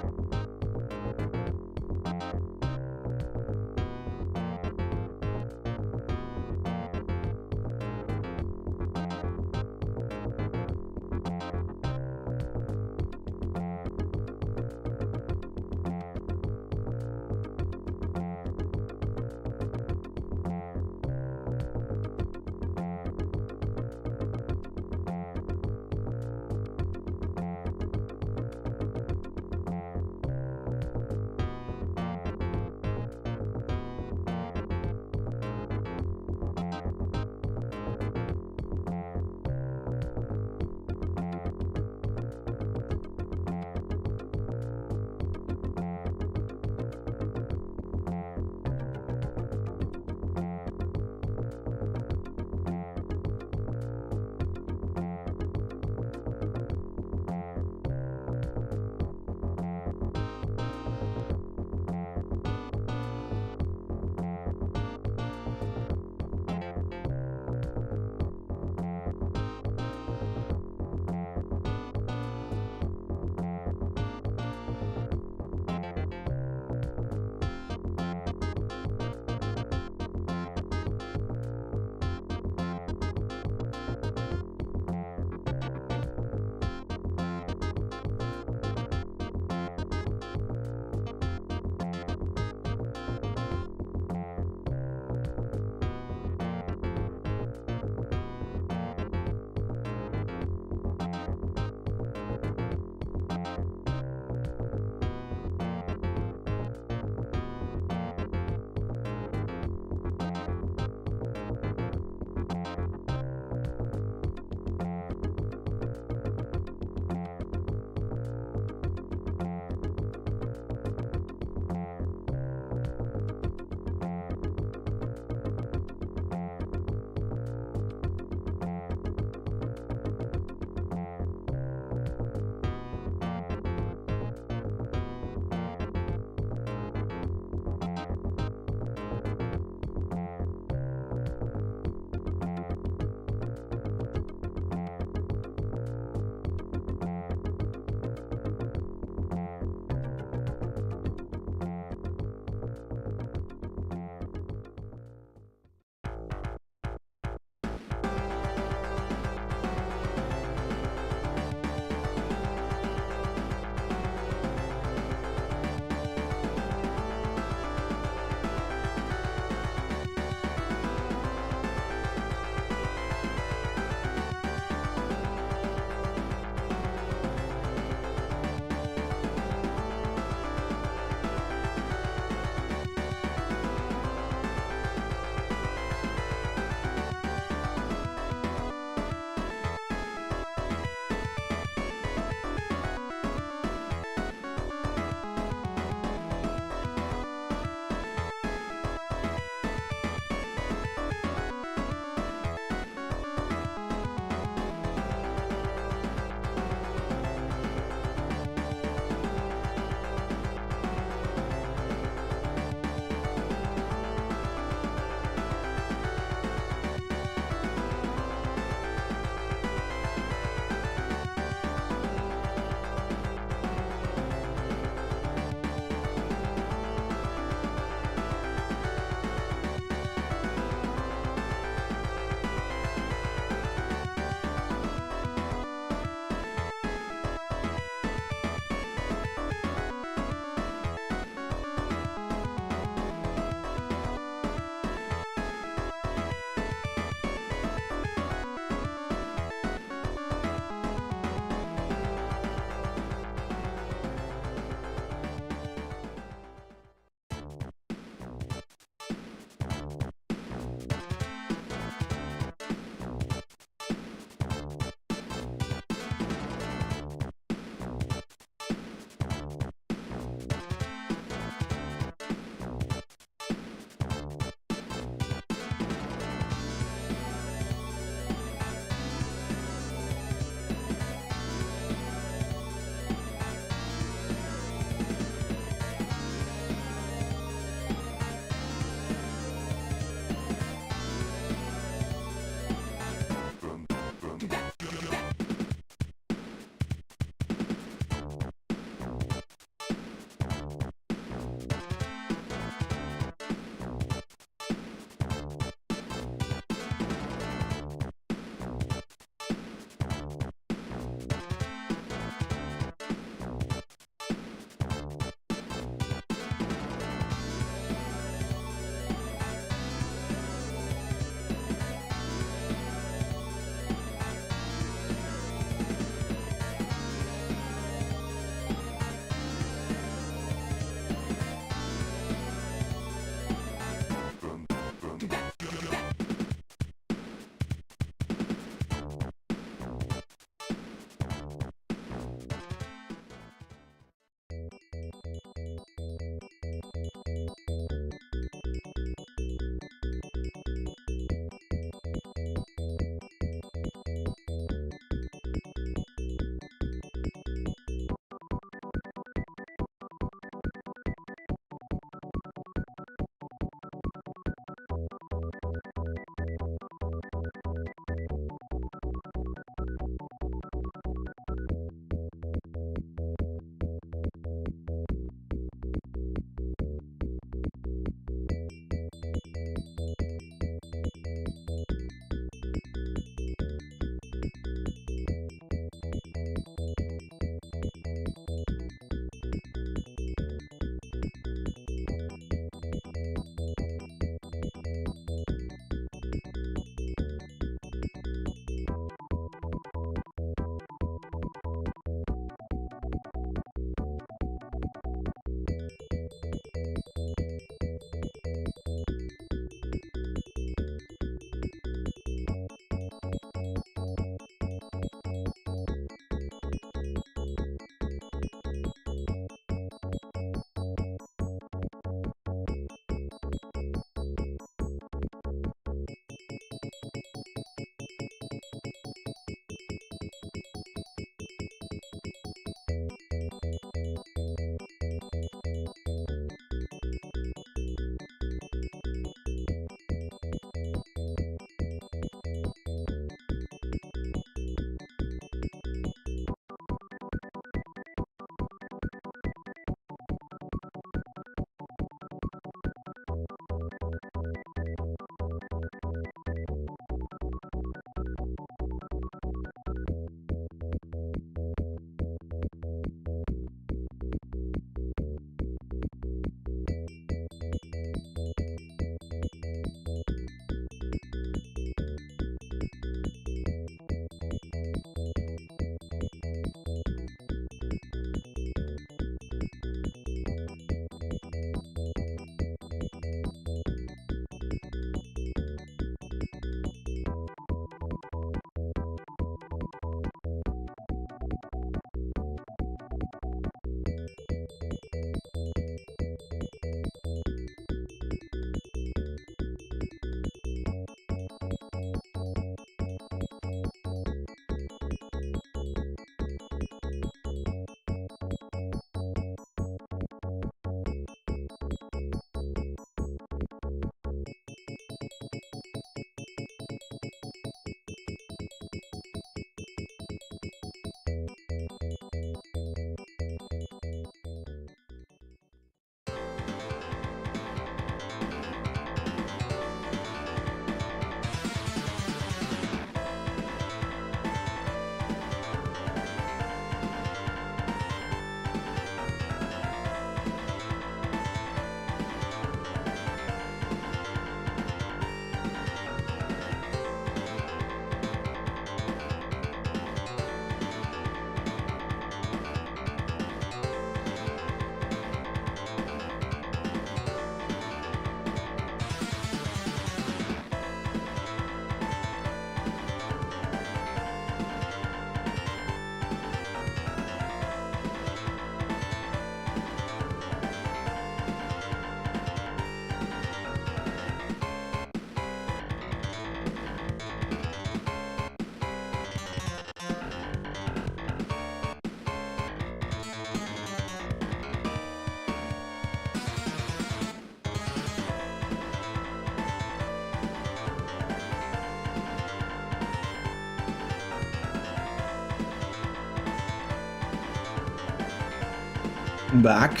back.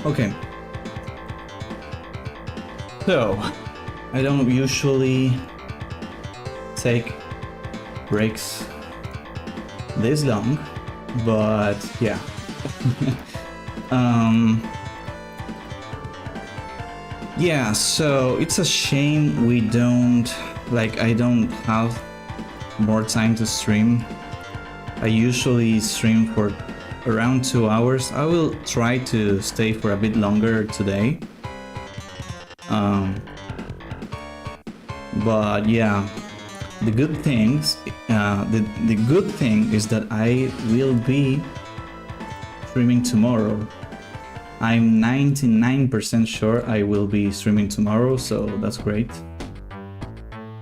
Okay. So, I don't usually take breaks this long, but yeah. Yeah, so it's a shame we don't, like, I don't have more time to stream. I usually stream for around 2 hours. I will try to stay for a bit longer today. But yeah, the good things, the good thing is that I will be streaming tomorrow. I'm 99% sure I will be streaming tomorrow, so that's great.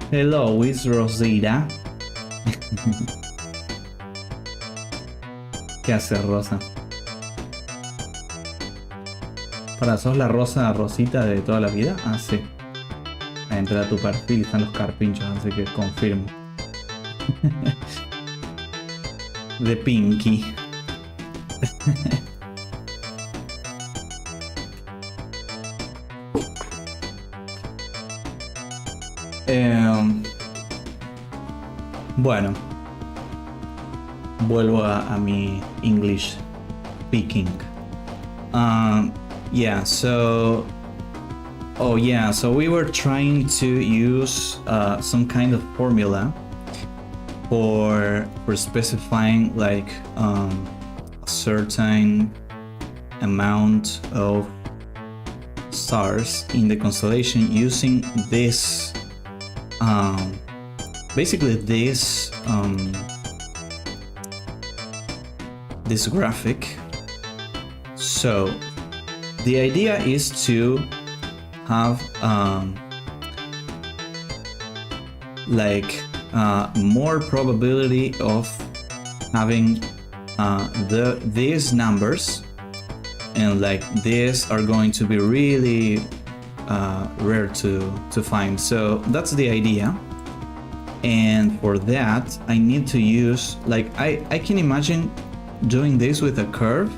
Hello, it's Rosita. ¿Qué haces, Rosa? ¿Para sos la Rosa Rosita de toda la vida? Ah, sí. Entré a tu perfil y están los carpinchos, así que confirmo. De Pinky. Bueno, vuelvo a mi English speaking. Yeah, so so we were trying to use some kind of formula for specifying like a certain amount of stars in the constellation using this basically this this graphic. So the idea is to have like more probability of having these numbers, and like these are going to be really rare to find. So that's the idea. And for that I need to use, like, I can imagine doing this with a curve,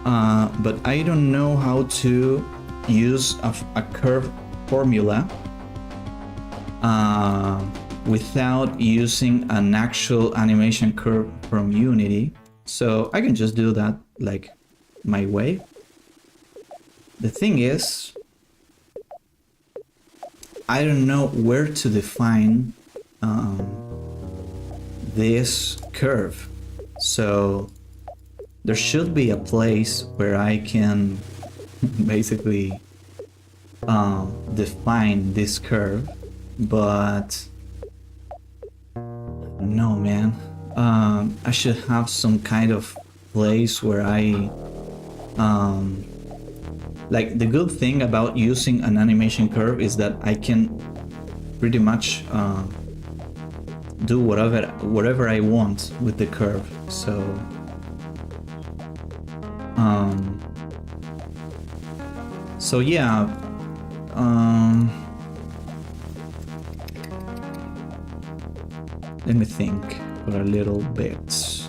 but I don't know how to use a curve formula without using an actual animation curve from Unity. So I can just do that like my way. The thing is, I don't know where to define this curve. So there should be a place where I can basically define this curve, but no, man. I should have some kind of place where I like, the good thing about using an animation curve is that I can pretty much do whatever I want with the curve. So so yeah, let me think for a little bit,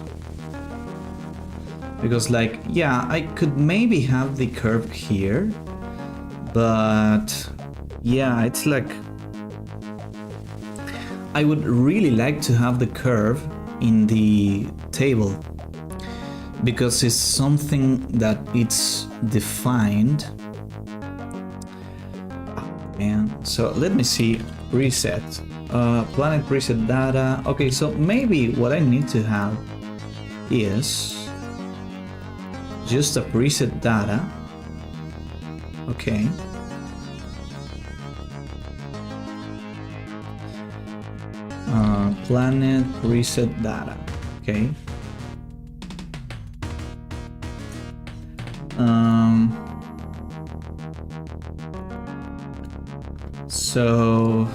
because like, yeah, I could maybe have the curve here, but yeah, it's like, I would really like to have the curve in the table, because it's something that it's defined. And so let me see, preset, planet preset data. Okay, so maybe what I need to have is just a preset data. Okay. Planet preset data. Okay. So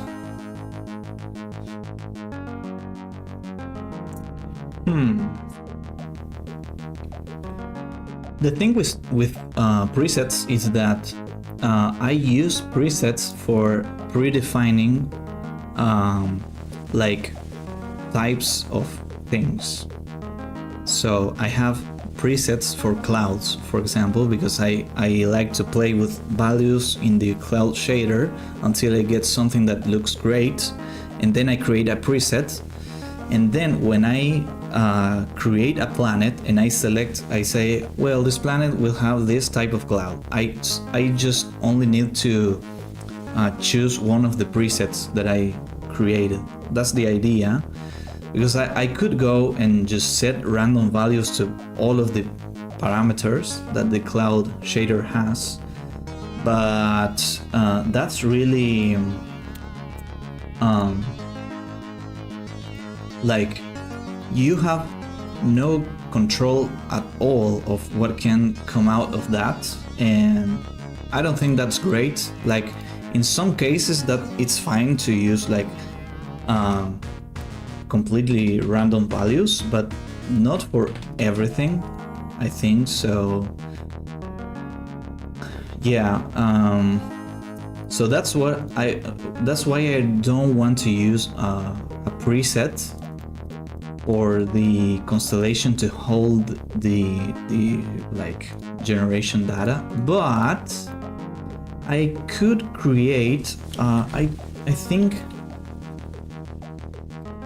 the thing with presets is that I use presets for predefining like types of things. So I have presets for clouds, for example, because I like to play with values in the cloud shader until I get something that looks great, and then I create a preset, and then when I create a planet and I say, well, this planet will have this type of cloud. I just only need to choose one of the presets that I created. That's the idea, because I could go and just set random values to all of the parameters that the cloud shader has, but that's really like you have no control at all of what can come out of that, and I don't think that's great. Like in some cases that it's fine to use like completely random values, but not for everything, I think. So yeah, so that's why I don't want to use a preset or the constellation to hold the like generation data, but I could create I think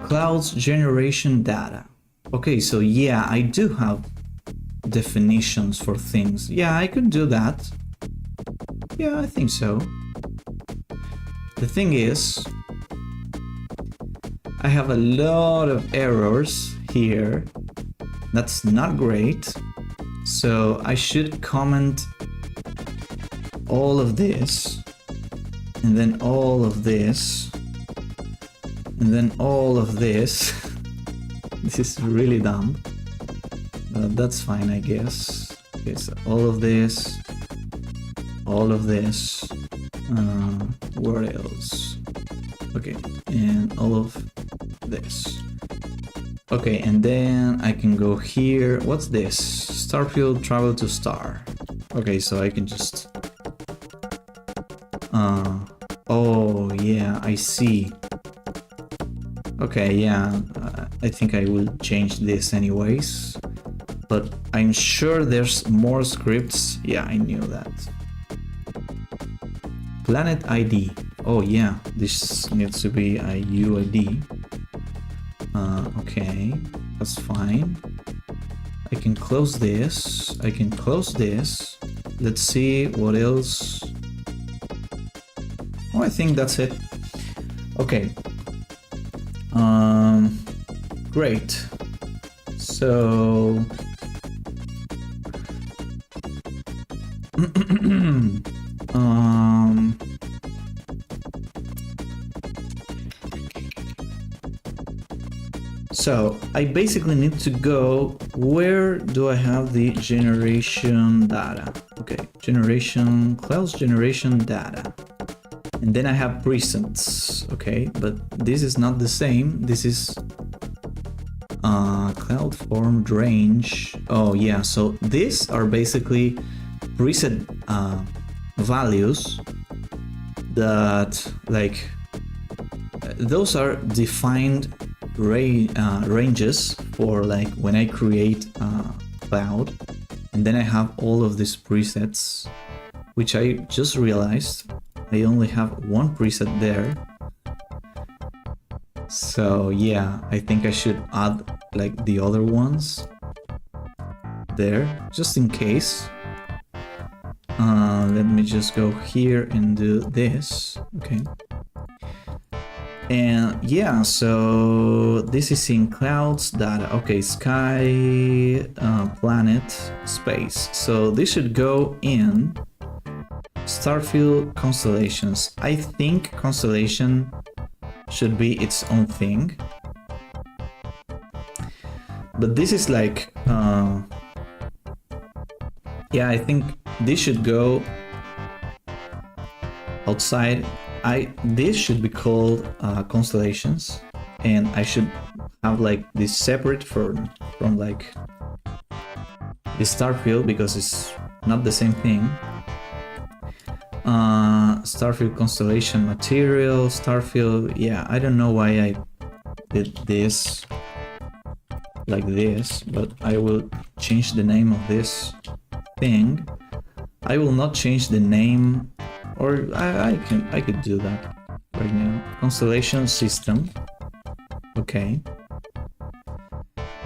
clouds generation data. Okay, so yeah, I do have definitions for things. Yeah, I could do that. Yeah, I think so. The thing is, I have a lot of errors here. That's not great. So I should comment all of this, and then all of this, and then all of this. This is really dumb, but that's fine, I guess. Okay, so all of this, all of this, where else? Okay, and all of this. Okay, and then I can go here. What's this? Starfield travel to star. Okay, so I can just oh yeah, I see. Okay, yeah, I think I will change this anyways, but I'm sure there's more scripts. Yeah, I knew that. Planet ID. Oh yeah, this needs to be a UID. Okay, that's fine. I can close this. I can close this. Let's see what else. Oh, I think that's it. Okay. Great. So so I basically need to go, where do I have the generation data? Okay, generation, clouds generation data. And then I have presets, okay, but this is not the same. This is cloud formed range. Oh yeah, so these are basically preset values that like those are defined ranges for like when I create a cloud, and then I have all of these presets, which I just realized I only have one preset there. So yeah, I think I should add like the other ones there, just in case. Let me just go here and do this. Okay. And yeah, so this is in clouds data. Okay, sky, planet, space. So this should go in Starfield constellations. I think constellation should be its own thing, but this is like yeah, I think this should go outside. This should be called constellations, and I should have like this separate from like the Starfield, because it's not the same thing. Starfield constellation material, Starfield, yeah, I don't know why I did this. like this, but I will change the name of this thing. I will not change the name, or I could do that right now. Constellation system. Okay.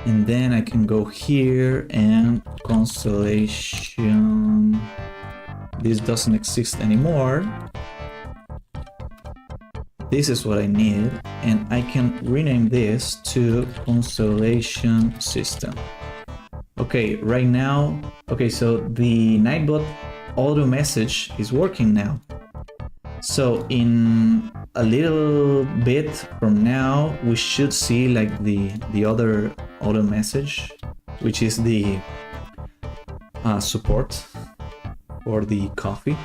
And then I can go here and constellation. This doesn't exist anymore. This is what I need, and I can rename this to constellation system. Okay, right now, okay, so the Nightbot auto message is working now. So in a little bit from now, we should see like the other auto message, which is the support for the coffee.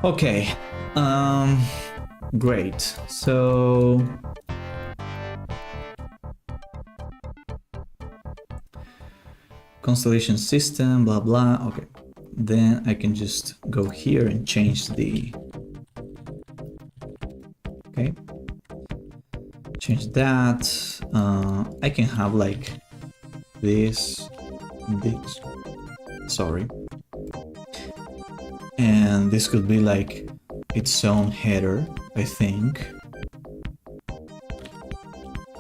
Okay, great. So constellation system, blah blah. Okay, then I can just go here and change the. Okay, change that. I can have like this. Sorry. And this could be like its own header, I think.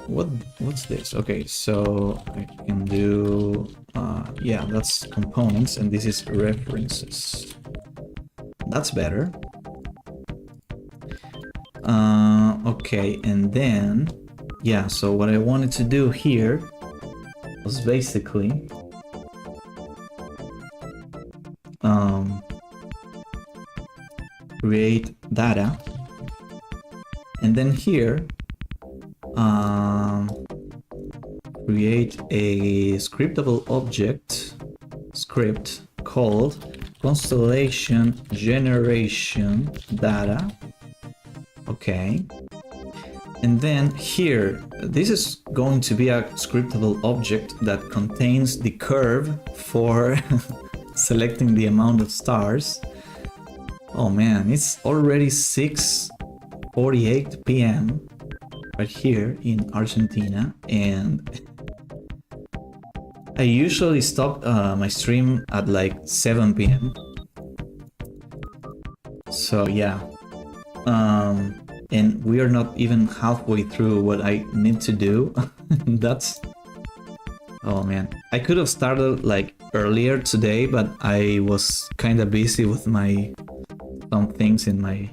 What's this? Okay, so I can do yeah, that's components, and this is references. That's better. Okay, and then yeah, so what I wanted to do here was basically create data, and then here create a scriptable object script called constellation generation data. Okay, and then here this is going to be a scriptable object that contains the curve for selecting the amount of stars. Oh man, it's already 6:48 p.m. right here in Argentina, and I usually stop my stream at like 7 p.m. So yeah, and we are not even halfway through what I need to do. That's, oh man, I could have started like earlier today, but I was kind of busy with some things in my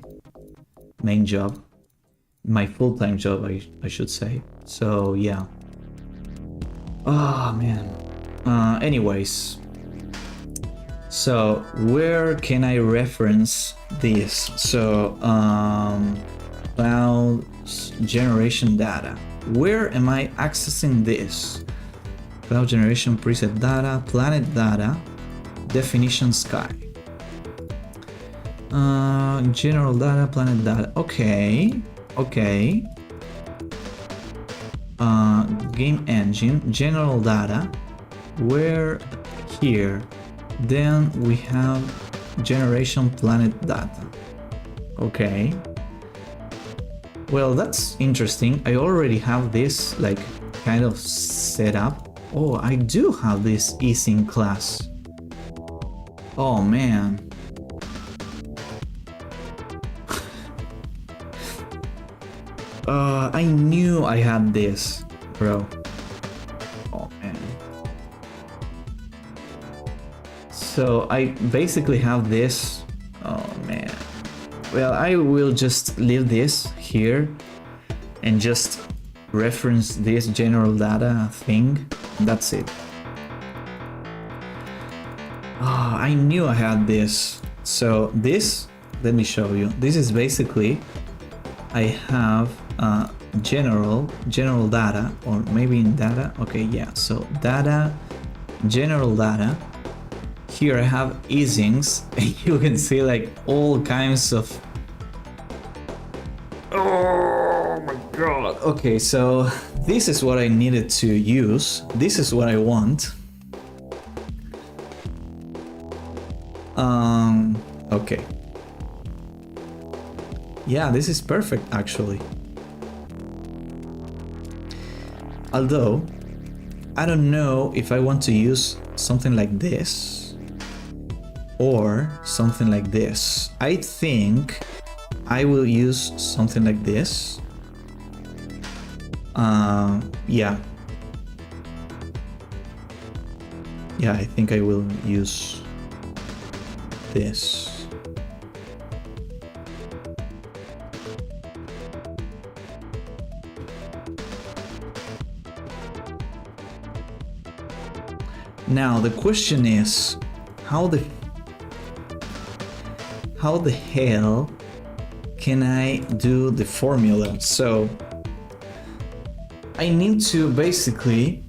main job, my full-time job, I should say. So yeah. Oh man. Anyways, so where can I reference this? So cloud generation data. Where am I accessing this? Cloud generation preset data, planet data, definition sky. General data, planet data. Okay. Game engine, general data. Where here? Then we have generation planet data. Okay. Well, that's interesting. I already have this like kind of set up. Oh, I do have this easing class. Oh man. I knew I had this, bro. Oh man. So I basically have this. Oh man. Well, I will just leave this here and just reference this general data thing. That's it. Oh, I knew I had this. So this, let me show you. This is basically, I have general data, or maybe in data. Okay, yeah. So data, general data. Here I have easings, and you can see like all kinds of. Oh my god. Okay, so this is what I needed to use. This is what I want. Okay. Yeah, this is perfect actually. Although, I don't know if I want to use something like this or something like this. I think I will use something like this. Yeah. Yeah, I think I will use this. Now the question is, how the hell can I do the formula? So I need to basically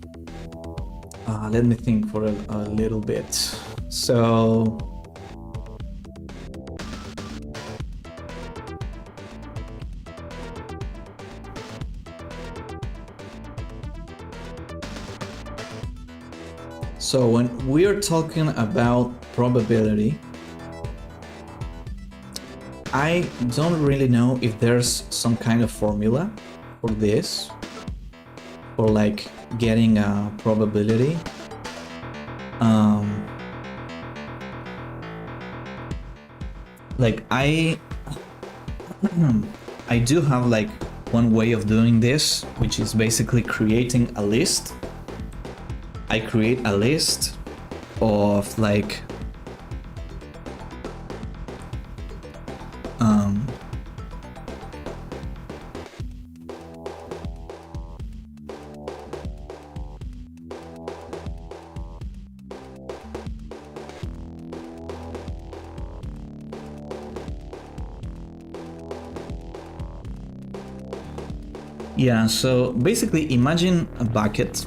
let me think for a little bit. So when we're talking about probability, I don't really know if there's some kind of formula for this, for like getting a probability. Like I do have like one way of doing this, which is basically creating a list. I create a list of like yeah, so basically imagine a bucket.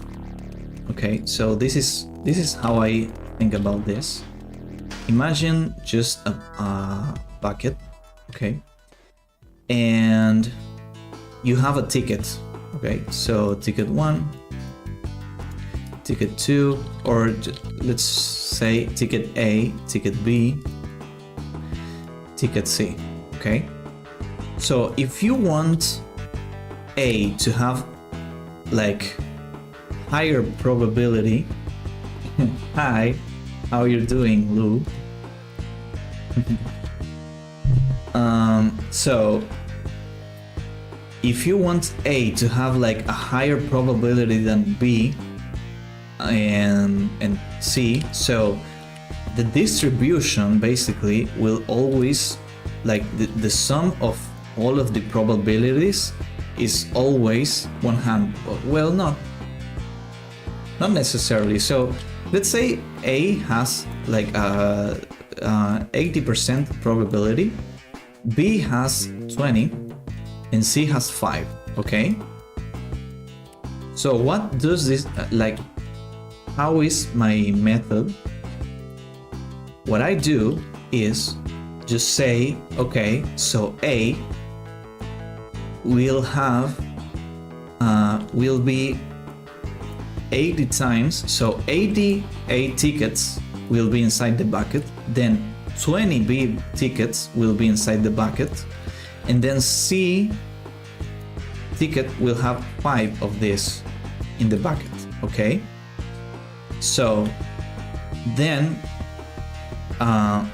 Okay, so this is how I think about this. Imagine just a bucket, okay, and you have a ticket. Okay, so ticket 1, ticket 2, or let's say ticket A, ticket B, ticket C. Okay, so if you want A to have like higher probability. Hi, how you doing, Lou? So if you want A to have like a higher probability than B and C, so the distribution basically will always, like the sum of all of the probabilities is always 100. Well, not necessarily. So let's say A has like a 80% probability, B has 20, and C has 5. Okay, so what does this like, how is my method? What I do is just say, okay, so A will have will be 80 times, so 80 A tickets will be inside the bucket, then 20 B tickets will be inside the bucket, and then C ticket will have 5 of this in the bucket. Okay, so then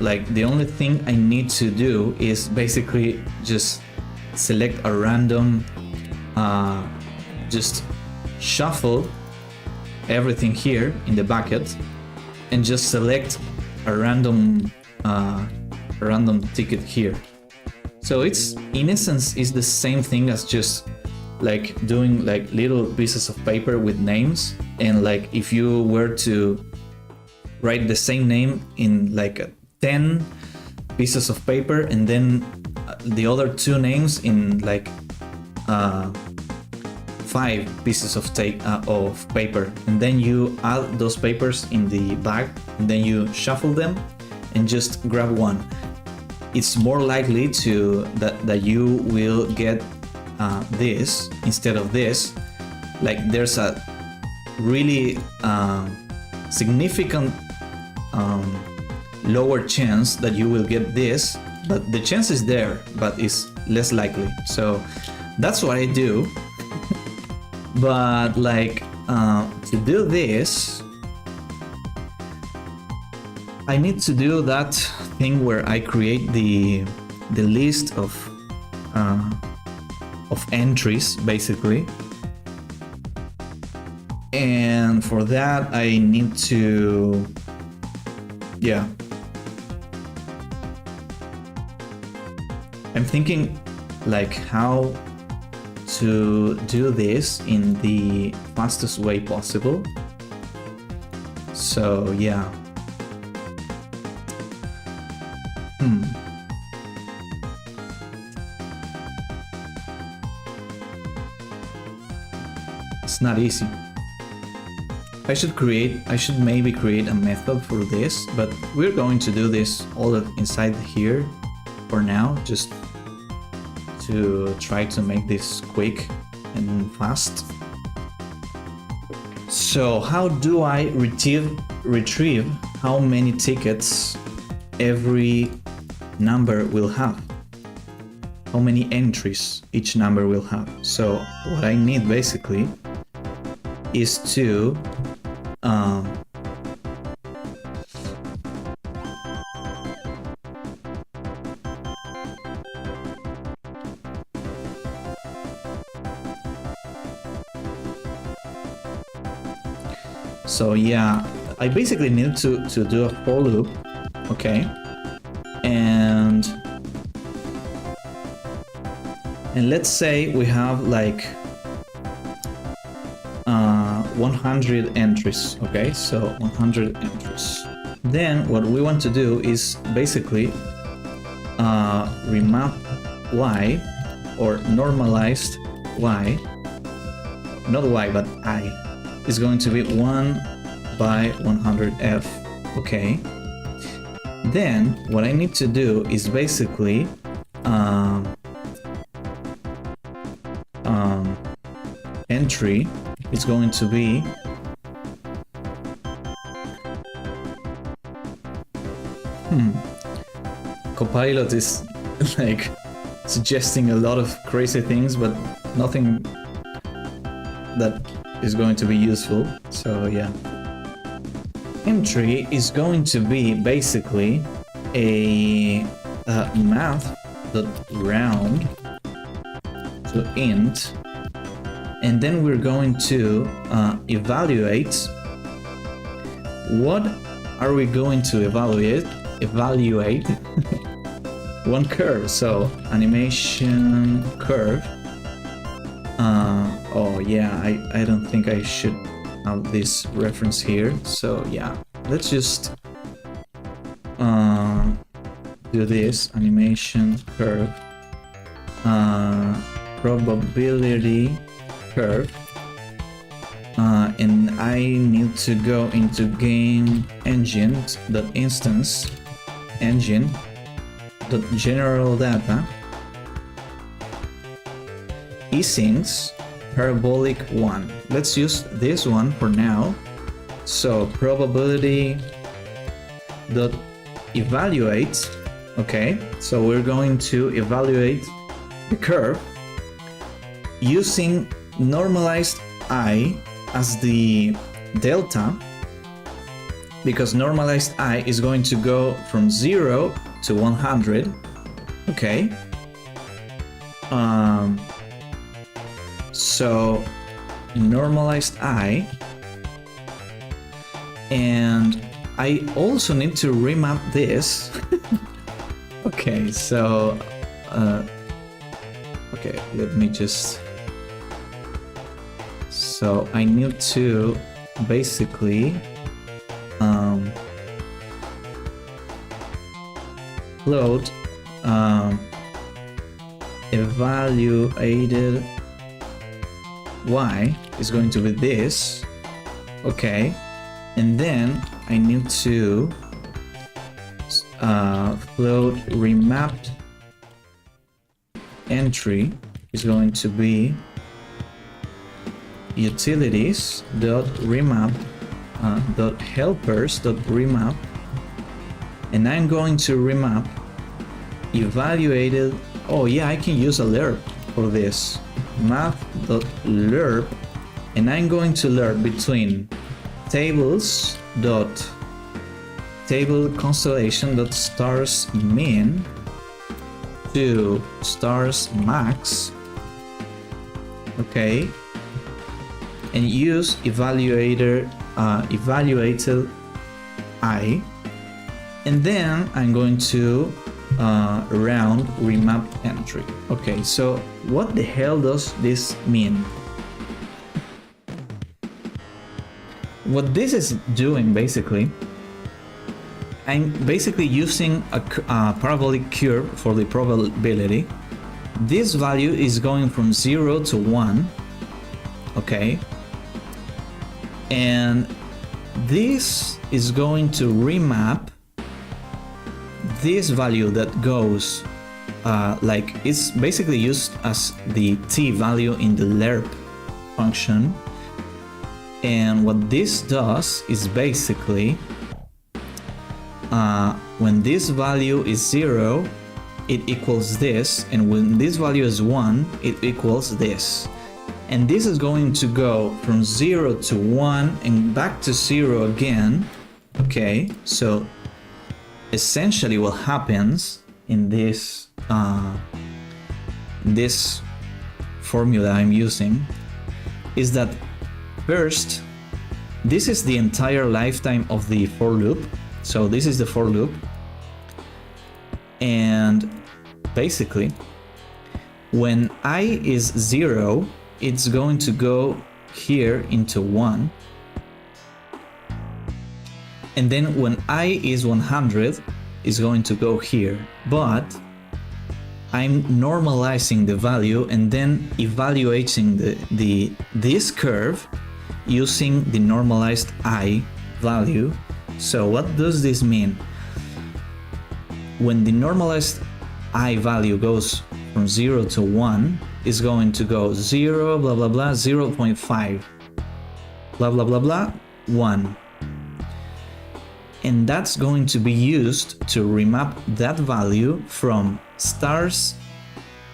like the only thing I need to do is basically just select a random, just shuffle everything here in the bucket and just select a random ticket here. So it's, in essence, is the same thing as just like doing like little pieces of paper with names, and like if you were to write the same name in like 10 pieces of paper and then the other 2 names in like 5 pieces of paper, and then you add those papers in the bag and then you shuffle them and just grab one. It's more likely to that you will get this instead of this. Like there's a really significant lower chance that you will get this, but the chance is there, but it's less likely. So that's what I do. But like to do this, I need to do that thing where I create the list of entries, basically. And for that, I need to, yeah. I'm thinking like how to do this in the fastest way possible. So yeah. It's not easy. I should maybe create a method for this, but we're going to do this all inside here for now, just to try to make this quick and fast. So how do I retrieve how many tickets every number will have? How many entries each number will have? So what I need basically is to so yeah, I basically need to do a for loop, okay, and let's say we have like 100 entries, okay, so 100 entries. Then what we want to do is basically remap y, or normalized y, not y but I, is going to be 1 by 100f, okay. Then what I need to do is basically entry is going to be Copilot is like suggesting a lot of crazy things, but nothing that is going to be useful. So yeah, entry is going to be basically a math.round to int, and then we're going to evaluate. What are we going to evaluate? One curve, so animation curve. Oh yeah, I don't think I should have this reference here, so yeah, let's just do this animation curve, probability curve, and I need to go into game engine.instance engine.general data eSyncs parabolic 1. Let's use this one for now. So probability dot evaluate. Okay, so we're going to evaluate the curve using normalized I as the delta, because normalized I is going to go from 0 to 100. Okay, so normalized I, and I also need to remap this. Okay, so okay, let me just, so I need to basically load evaluated y is going to be this, okay, and then I need to float remapped entry is going to be utilities dot remap dot helpers dot remap, and I'm going to remap evaluated. Oh yeah, I can use a lerp for this, math dot lerp and I'm going to learn between tables dot table constellation dot stars min to stars max, okay, and use evaluated I, and then I'm going to round remap entry. Okay, so what the hell does this mean? What this is doing basically, I'm basically using a parabolic curve for the probability. This value is going from 0 to 1, okay, and this is going to remap this value that goes like it's basically used as the t value in the lerp function, and what this does is basically when this value is 0 it equals this, and when this value is 1 it equals this, and this is going to go from 0 to 1 and back to 0 again. Okay, so essentially what happens in this this formula I'm using is that first, this is the entire lifetime of the for loop. So this is the for loop, and basically when I is 0 it's going to go here into 1, and then when I is 100 it's going to go here, but I'm normalizing the value and then evaluating this curve using the normalized I value. So what does this mean? When the normalized I value goes from 0 to 1, it's going to go 0 blah blah blah 0.5 blah blah blah blah 1, and that's going to be used to remap that value from stars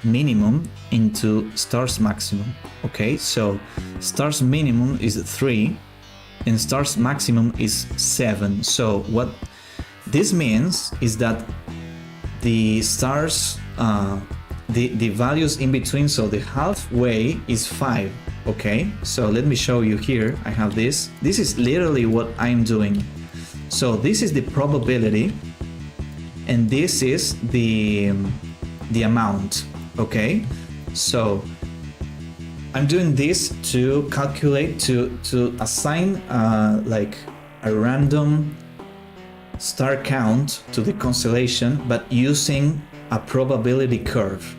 minimum into stars maximum. Okay, so stars minimum is 3 and stars maximum is 7. So what this means is that the stars the values in between, so the halfway is 5. Okay, so let me show you here. I have this is literally what I'm doing. So this is the probability and this is the amount. Okay, so I'm doing this to calculate, to assign like a random star count to the constellation, but using a probability curve.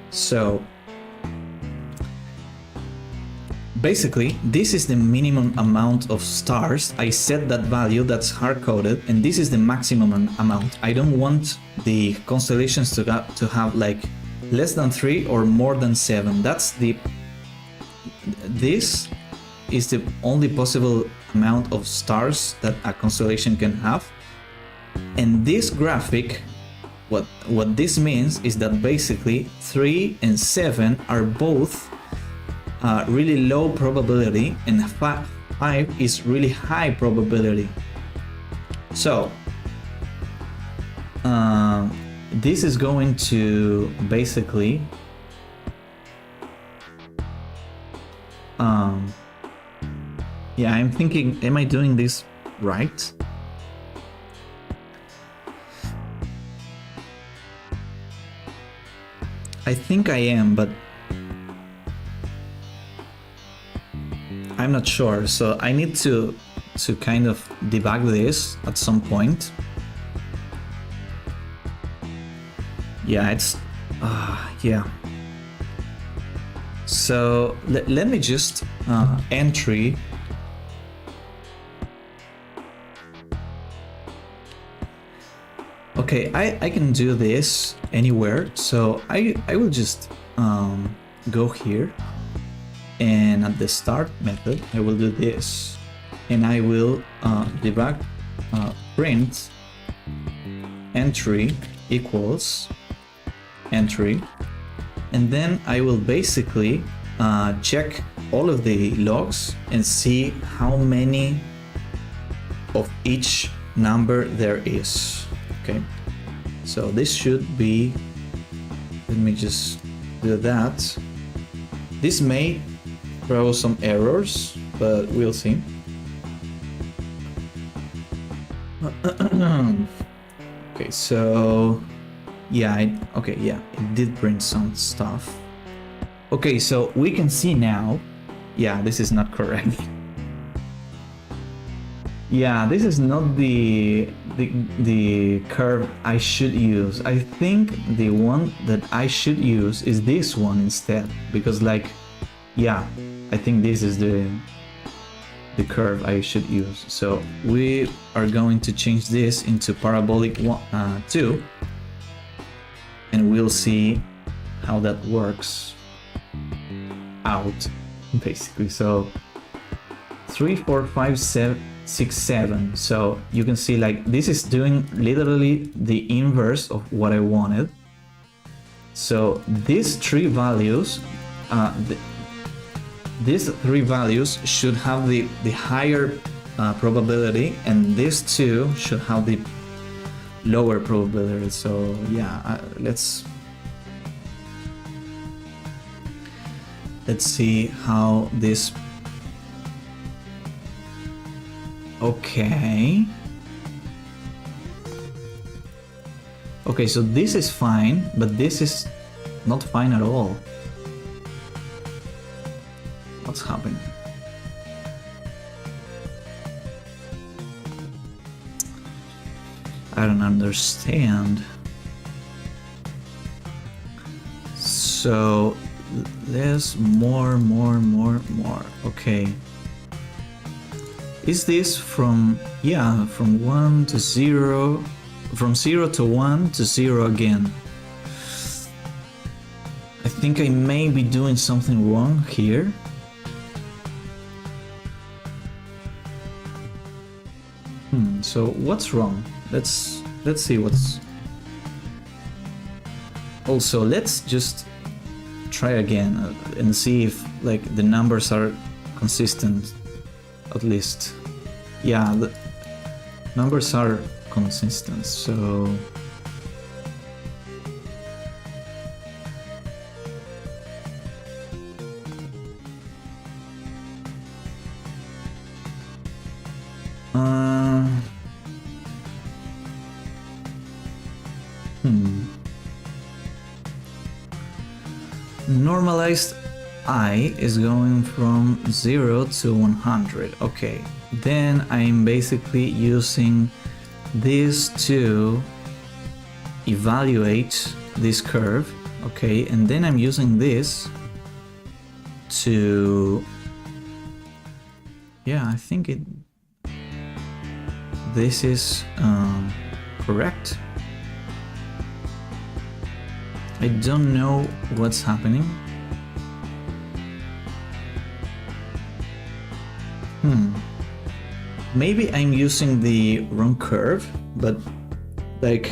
So basically this is the minimum amount of stars. I set that value, that's hard-coded, and this is the maximum amount. I don't want the constellations to have like less than 3 or more than 7. This is the only possible amount of stars that a constellation can have. And this graphic, what this means is that basically 3 and 7 are both really low probability, and 5 is really high probability. So this is going to basically yeah, I'm thinking, am I doing this right? I think I am, but I'm not sure, so I need to kind of debug this at some point. Yeah, it's yeah. So let me just entry. Okay, I can do this anywhere, so I will just go here, and at the start method I will do this, and I will debug print entry equals entry, and then I will basically check all of the logs and see how many of each number there is. Okay, so this should be, let me just do that. This may throw some errors, but we'll see. Okay, so yeah, it did print some stuff. Okay, so we can see now, yeah, this is not correct. Yeah, this is not the curve I should use. I think the one that I should use is this one instead, because like, yeah, I think this is the curve I should use. So we are going to change this into parabolic 2, and we'll see how that works out, basically. So 3, 4, 5, 6, 7. So you can see like this is doing literally the inverse of what I wanted. So these three values, these three values should have the higher probability, and these two should have the lower probability. So yeah, let's see how this. Okay, so this is fine, but this is not fine at all. What's happening? I don't understand. So there's more. Okay. Is this from 1 to 0, from 0 to 1 to 0 again? I think I may be doing something wrong here. So what's wrong? Let's see what's. Also, let's just try again and see if like the numbers are consistent. At least, yeah, the numbers are consistent. So normalized I is going from 0 to 100. Okay, then I'm basically using this to evaluate this curve. Okay, and then I'm using this to, yeah, I think this is correct. I don't know what's happening. Maybe I'm using the wrong curve, but like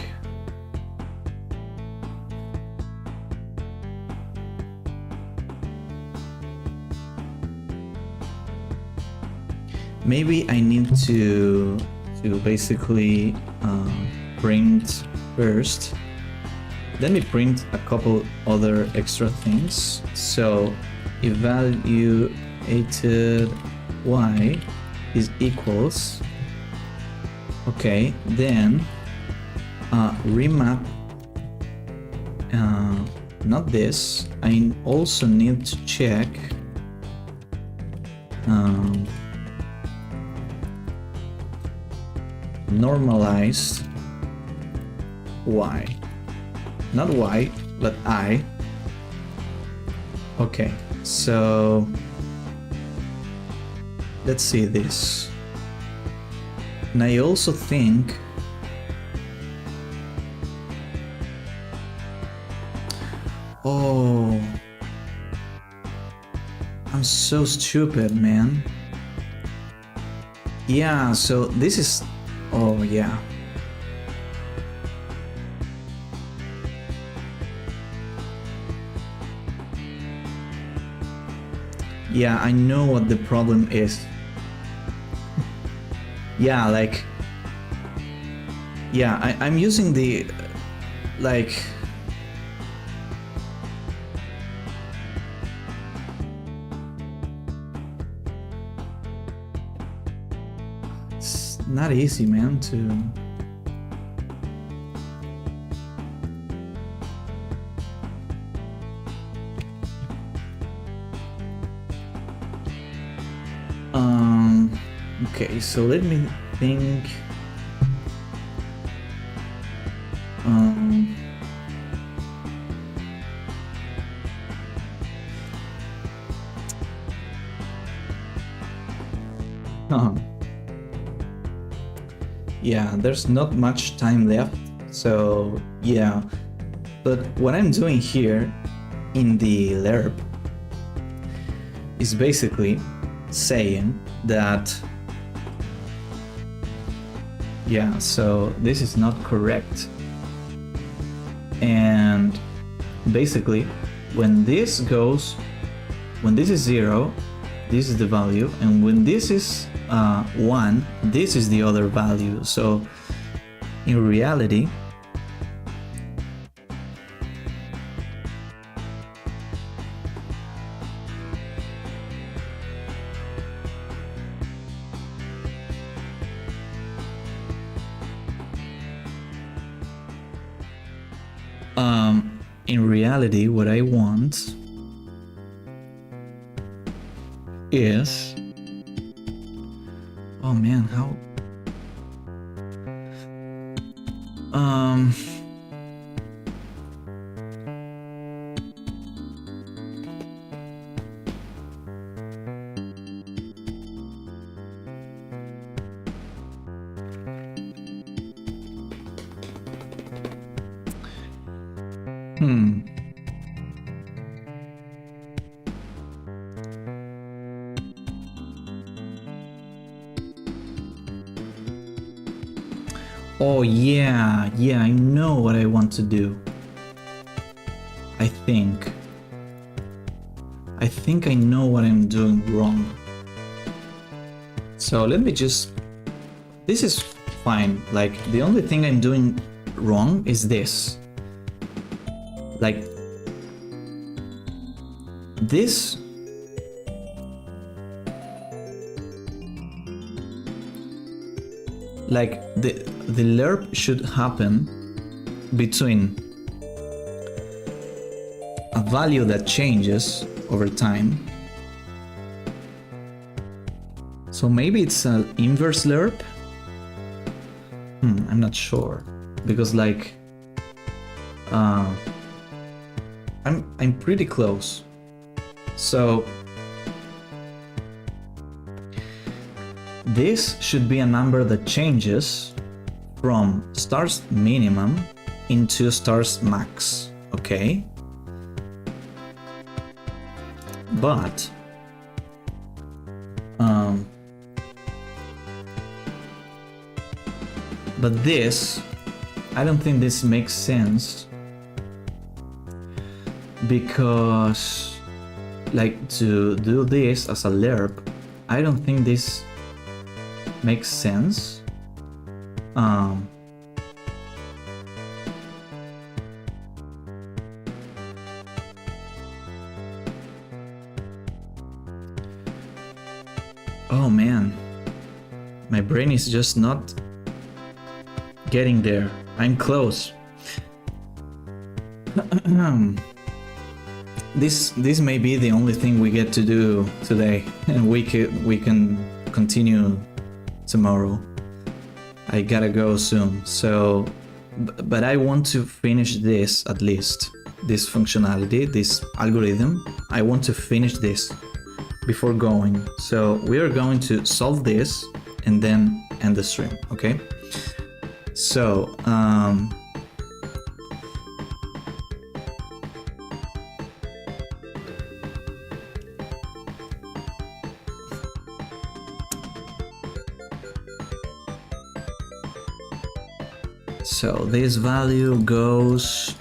maybe I need to basically print first. Let me print a couple other extra things. So evaluated y is equals, okay, then remap, not this, I also need to check normalized y, not y, but I. Okay, so let's see this. And I also think oh, I'm so stupid, man. Yeah, so this is, oh yeah. Yeah, I know what the problem is. Yeah, like... Yeah, I'm using the... like... It's not easy, man, to... Okay, so let me think. Yeah, there's not much time left, so yeah. But what I'm doing here in the lerp is basically saying that, yeah, so this is not correct. And basically, when this is 0, this is the value, and when this is 1, this is the other value. So in reality, what I want is, oh man, how oh yeah, I know what I want to do. I think I know what I'm doing wrong. So let me just... This is fine. Like, the only thing I'm doing wrong is this. Like, this... Like, the lerp should happen between a value that changes over time. So maybe it's an inverse lerp? I'm not sure. Because like... I'm pretty close. So... This should be a number that changes from stars minimum into stars max, okay? But this, I don't think this makes sense, because like to do this as a lerp, I don't think this makes sense. Oh man, my brain is just not getting there. I'm close. This may be the only thing we get to do today, and we can continue tomorrow. I gotta go soon, so but I want to finish this, at least this functionality, this algorithm. I want to finish this before going, so we are going to solve this and then end the stream, okay? So this value goes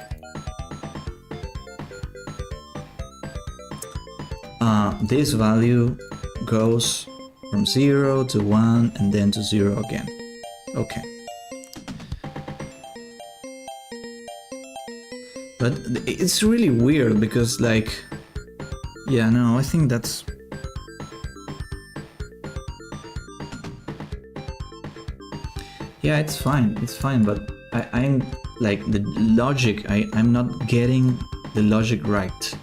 this value goes from 0 to 1 and then to 0 again. Okay. But it's really weird because, like, yeah, no, I think that's... Yeah, it's fine, but I'm like, the logic, I'm not getting the logic right.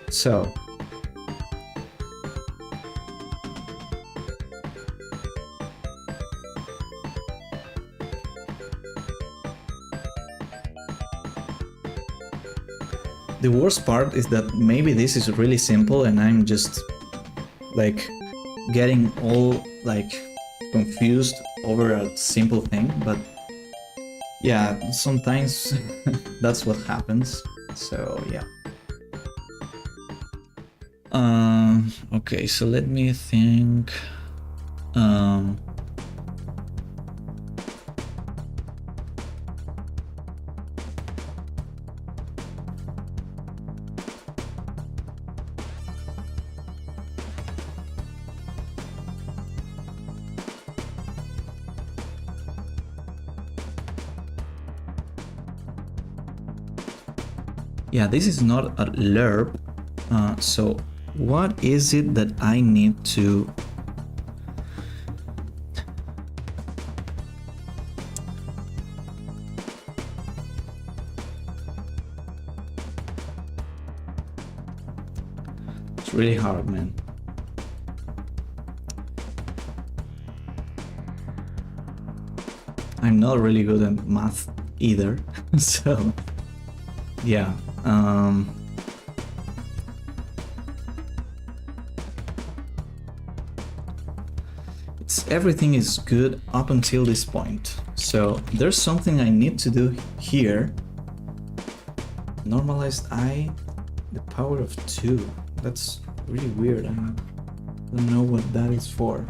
So... The worst part is that maybe this is really simple and I'm just like getting all like confused over a simple thing, but yeah, sometimes that's what happens. So yeah. Okay, so let me think. Yeah, this is not a lerp, so what is it that I need to... It's really hard, man. I'm not really good at math either, so yeah. Everything is good up until this point. So there's something I need to do here. Normalized I, the power of 2. That's really weird. I don't know what that is for.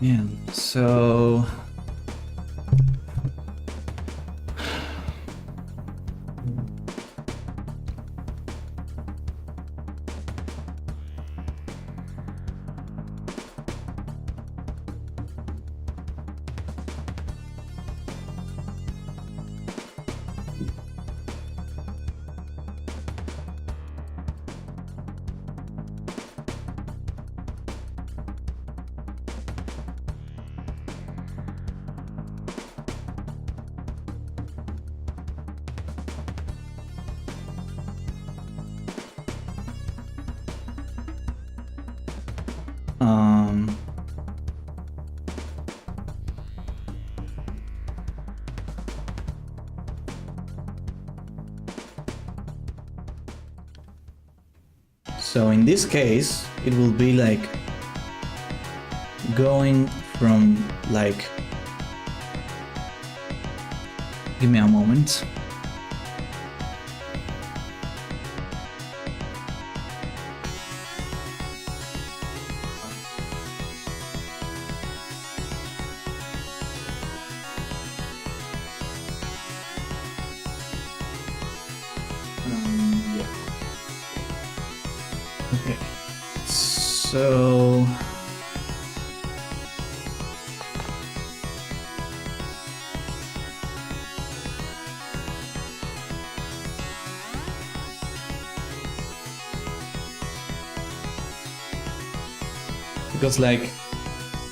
Yeah, so... So in this case, it will be like going from like... Give me a moment. Yeah. Okay. So... Because like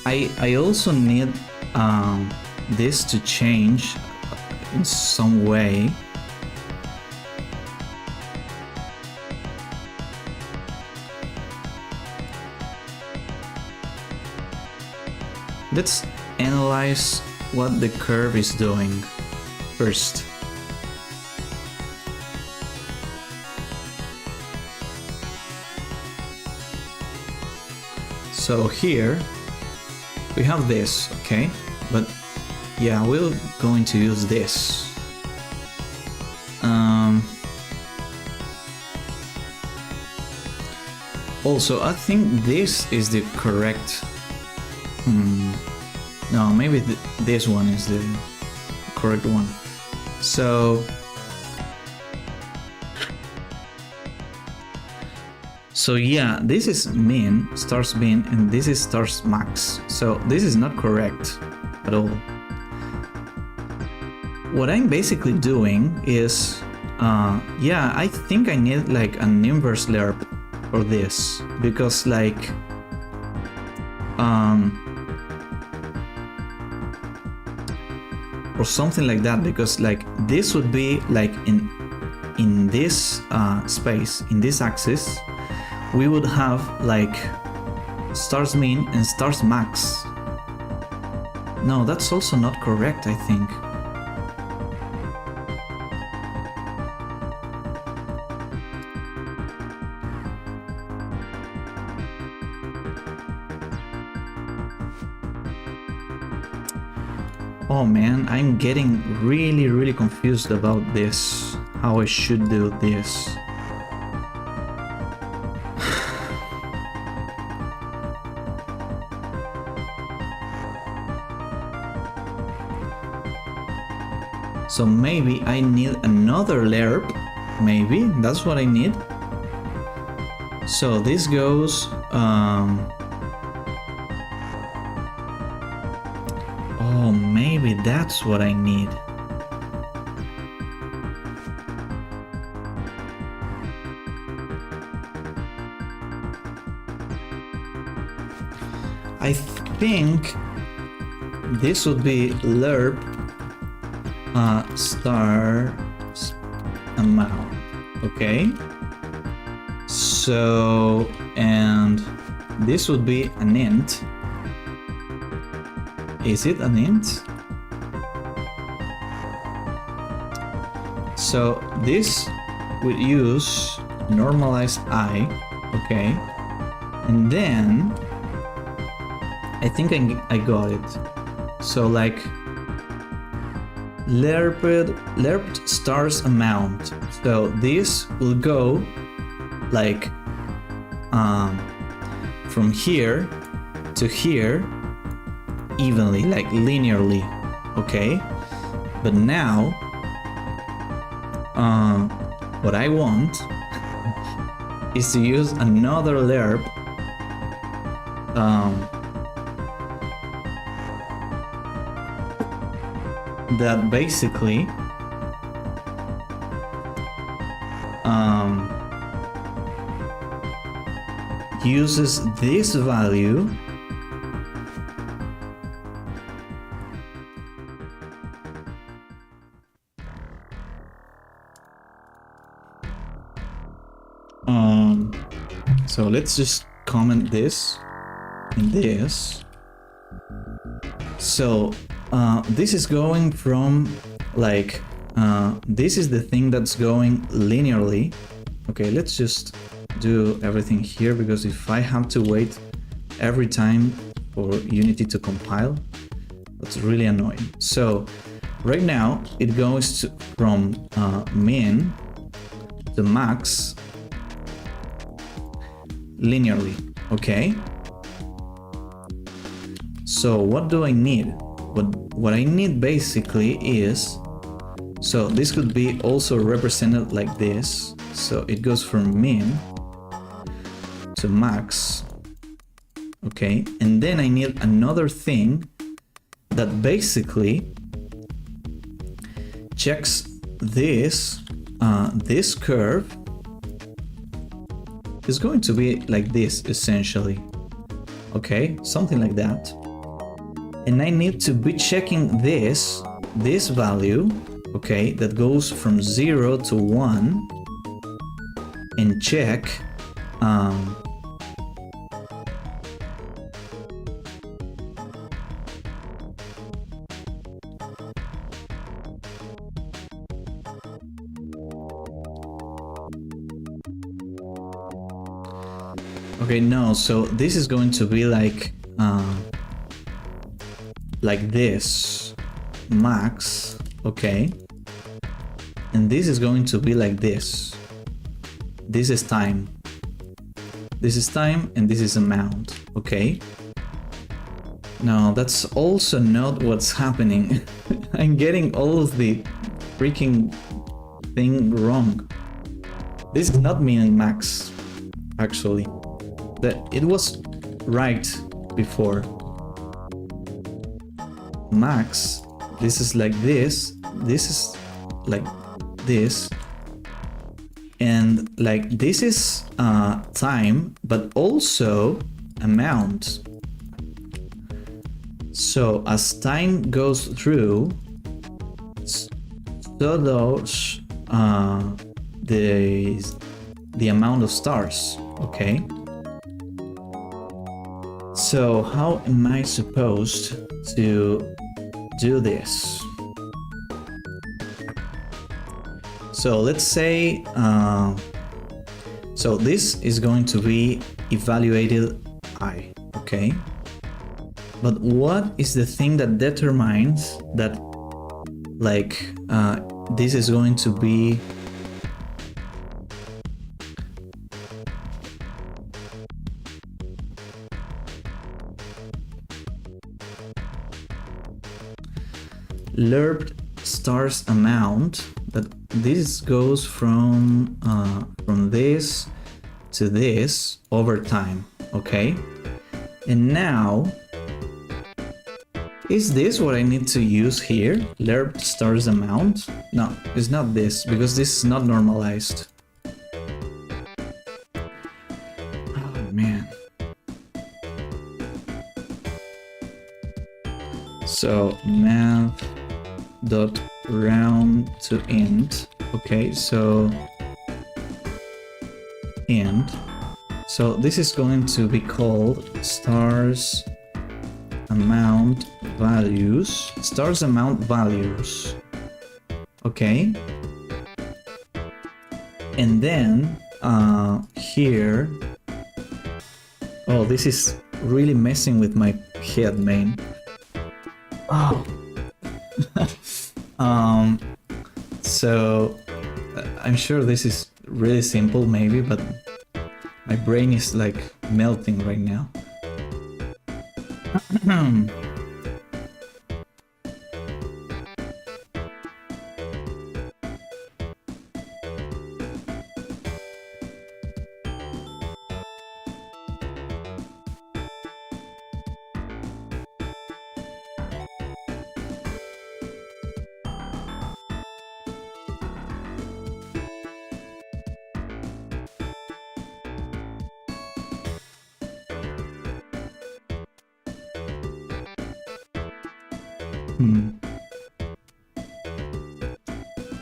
I also need this to change in some way. Let's analyze what the curve is doing first. So here we have this, okay? But yeah, we're going to use this. Also, I think this is the correct... No, maybe this one is the correct one. So yeah, this is min, stars min, and this is stars max. So this is not correct at all. What I'm basically doing is, yeah, I think I need like an inverse lerp for this, because like, or something like that, because like this would be like in this space, in this axis, we would have like stars min and stars max. No, that's also not correct, I think. Oh man, I'm getting really confused about this, how I should do this. So maybe I need another lerp, maybe, that's what I need. So this goes, oh, maybe that's what I need. I think this would be lerp star amount, okay? So, and this would be an int. Is it an int? So this would use normalized I, okay? And then I think I got it. So like lerped stars amount. So this will go like from here to here evenly, like linearly, okay? But now what I want is to use another lerp that basically uses this value so let's just comment this and this. So this is going from like this is the thing that's going linearly. Okay, let's just do everything here, because if I have to wait every time for Unity to compile, that's really annoying. So right now it goes from min to max linearly, okay? So what do I need? What I need basically is, so this could be also represented like this. So it goes from min to max, okay? And then I need another thing that basically checks this, this curve is going to be like this essentially, okay? Something like that. And I need to be checking this value, okay, that goes from 0 to 1, and check okay, no, so this is going to be like this, max, okay? And this is going to be like this. This is time. This is time, and this is amount, okay? Now, that's also not what's happening. I'm getting all of the freaking thing wrong. This is not min max, actually. It was right before. Max, this is like this is like this, and like this is time, but also amount. So as time goes through, so those the amount of stars, okay? So how am I supposed to do this? So let's say, so this is going to be evaluated I, okay? But what is the thing that determines that, like, this is going to be lerped stars amount, that this goes from this to this over time, okay? And now, is this what I need to use here? Lerped stars amount? No, it's not this, because this is not normalized. Oh man. So math dot round to int. Okay, so int. So this is going to be called stars amount values. Stars amount values. Okay. And then here. Oh, this is really messing with my head, man. Oh. So I'm sure this is really simple maybe, but my brain is like melting right now.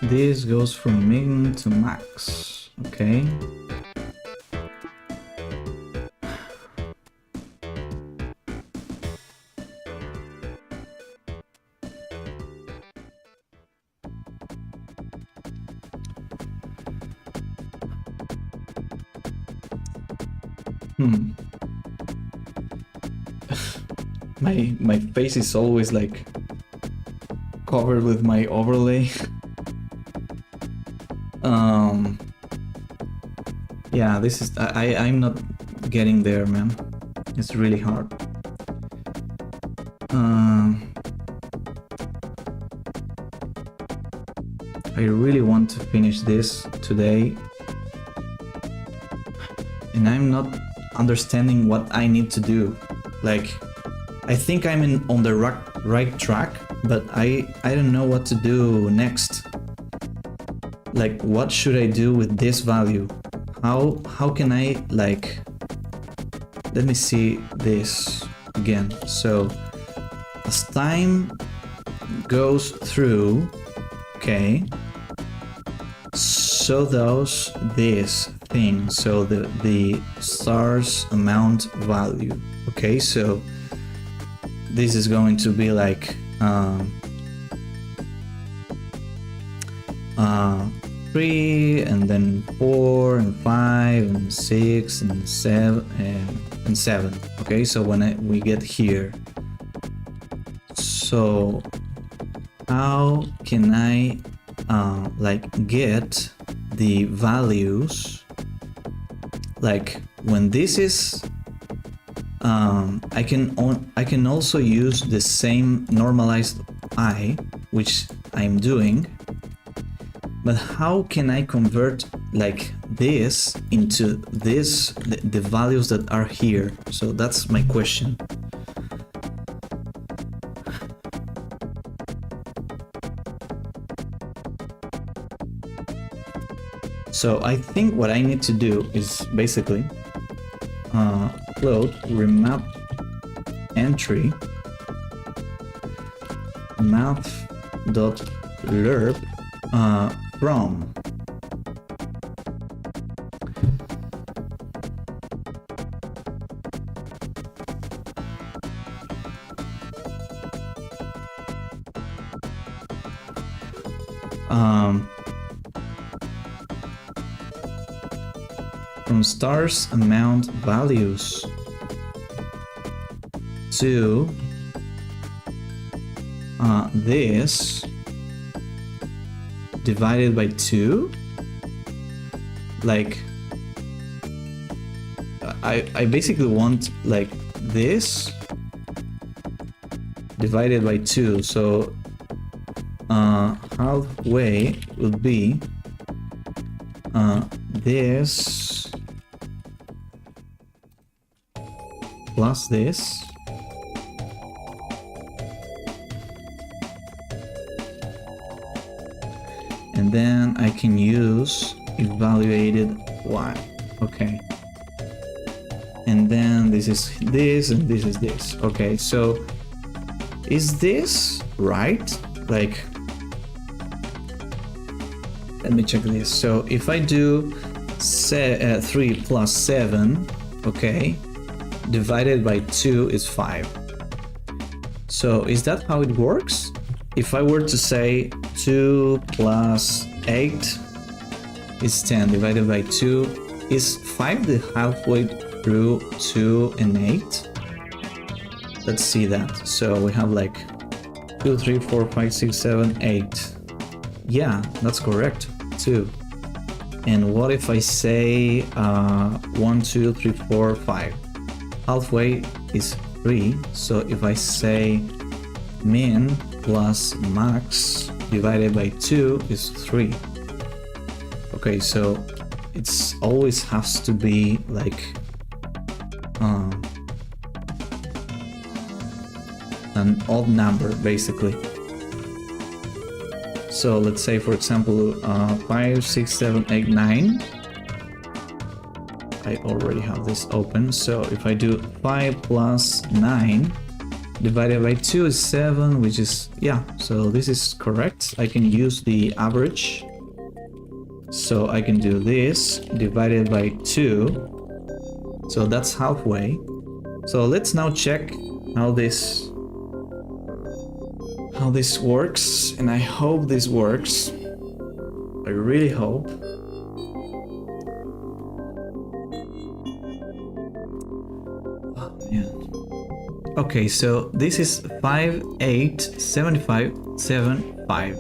This goes from min to max, okay? My face is always like covered with my overlay. Yeah, this is I'm not getting there, man. It's really hard. I really want to finish this today, and I'm not understanding what I need to do. Like, I think I'm on the right track, but I don't know what to do next. Like, what should I do with this value? How can I, like, let me see this again. So as time goes through, okay, so this thing, so the stars amount value, okay, so this is going to be like 3, and then 4 and 5 and 6 and 7, okay? So when we get here, so how can I like get the values, like when this is I can also use the same normalized I, which I'm doing, But how can I convert like this into this, the values that are here? So that's my question. So I think what I need to do is basically upload remap entry math.lerp from stars amount values to this divided by 2. Like I basically want like this divided by 2, so halfway would be this plus this and then I can use evaluated y. Okay, and then this is this and this is this. Okay, so is this right? Like, let me check this. So if I do 3 plus 7, okay, divided by 2 is 5. So is that how it works? If I were to say 2 plus 8 is 10 divided by 2, is 5 the halfway through 2 and 8? Let's see that. So we have like 2, 3, 4, 5, 6, 7, 8. Yeah, that's correct. 2. And what if I say 1, 2, 3, 4, 5? Halfway is 3. So if I say min plus max divided by 2 is 3. Okay, so it's always has to be like an odd number basically. So let's say, for example, 5, 6, 7, 8, 9. I already have this open. So if I do 5 plus 9 divided by 2 is 7, which is, yeah, so this is correct. I can use the average. So I can do this divided by 2. So that's halfway. So let's now check how this works, and I hope this works. I really hope. Oh man. Okay, so this is 5, 8, 75, 7, 5.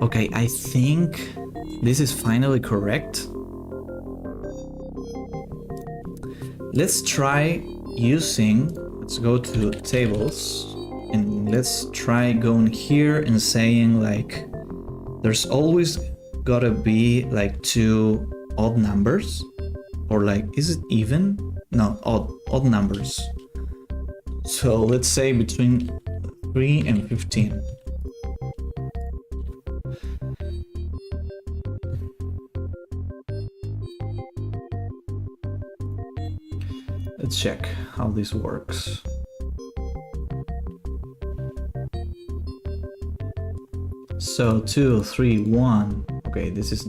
Okay, I think this is finally correct. Let's try using, let's go to tables. And let's try going here and saying like there's always gotta be like 2 odd numbers, or like, is it even? No, odd numbers. So let's say between 3 and 15. Let's check how this works. So 2, 3, 1. Okay, this is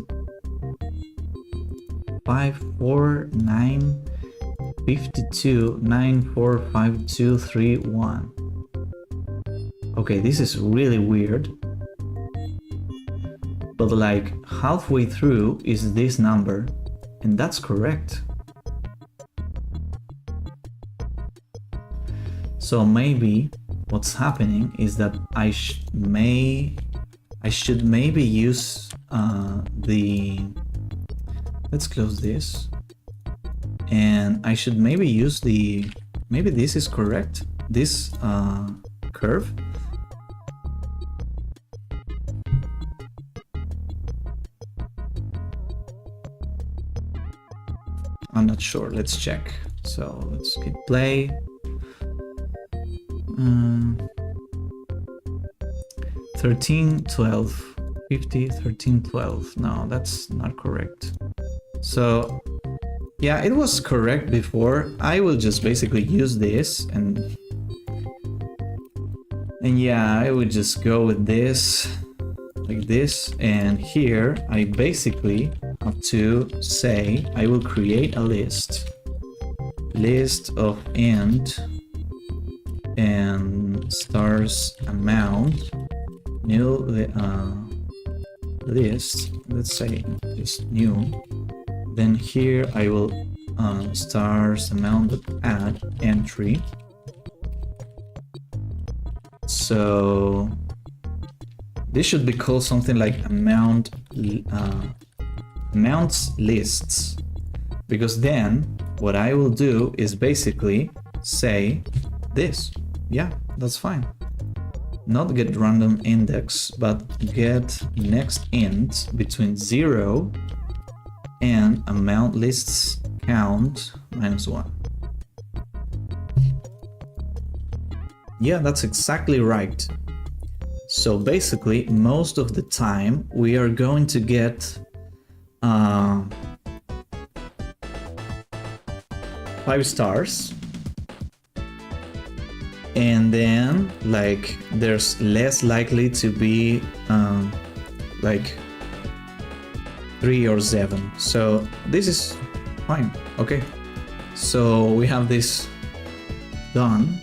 5, 4, 9, 52, 9, 4, 5, 2, 3, 1. Okay, this is really weird. But like halfway through is this number, and that's correct. So maybe what's happening is that I should maybe use let's close this, and I should maybe use maybe this is correct, this curve. I'm not sure. Let's check. So let's hit play. 13, 12, 50, 13, 12. No, that's not correct. So yeah, it was correct before. I will just basically use this and yeah, I would just go with this like this, and here I basically have to say I will create a list of int and stars amount new list, let's say just new. Then here I will stars amount add entry. So this should be called something like amounts lists, because then what I will do is basically say this. Yeah, that's fine. Not get random index, but get next int between 0 and amount lists count -1. Yeah, that's exactly right. So basically, most of the time we are going to get 5 stars, and then like there's less likely to be like 3 or 7. So this is fine. Okay, so we have this done,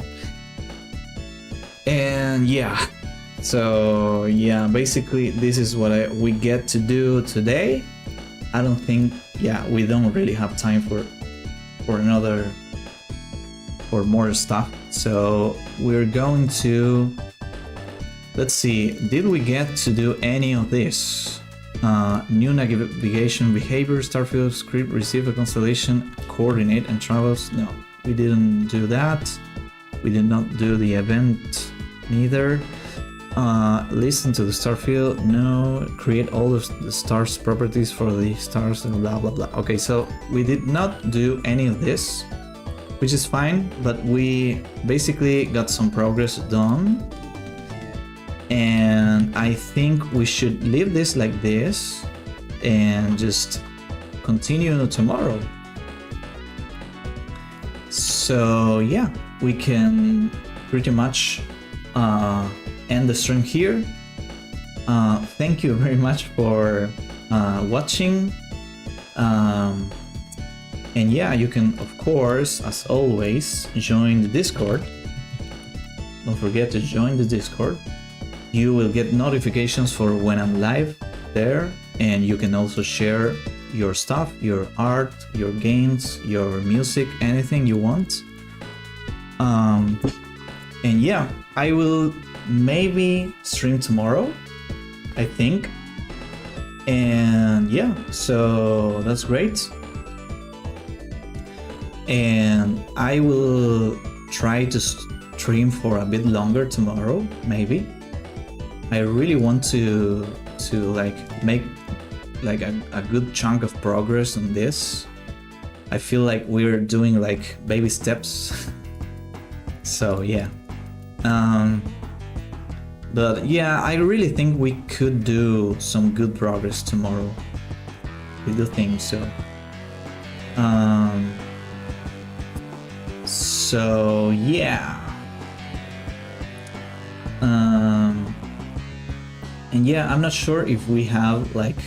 and yeah. So yeah, basically this is what we get to do today. I don't think, yeah, we don't really have time for more stuff. So we're going to, let's see, did we get to do any of this? New navigation behavior, Starfield script, receive a constellation, coordinate and travels. No, we didn't do that. We did not do the event neither. Listen to the Starfield, no. Create all of the stars properties for the stars and blah blah blah. Okay, so we did not do any of this, which is fine, but we basically got some progress done, and I think we should leave this like this and just continue tomorrow. So yeah, we can pretty much end the stream here. Thank you very much for watching, and yeah, you can of course, as always, join the Discord. Don't forget to join the Discord. You will get notifications for when I'm live there, and you can also share your stuff, your art, your games, your music, anything you want. And yeah, I will maybe stream tomorrow, I think. And yeah, so that's great. And I will try to stream for a bit longer tomorrow, maybe. I really want to like make like a good chunk of progress on this. I feel like we're doing like baby steps. So yeah. But yeah, I really think we could do some good progress tomorrow. I do think so. So yeah. And yeah, I'm not sure if we have like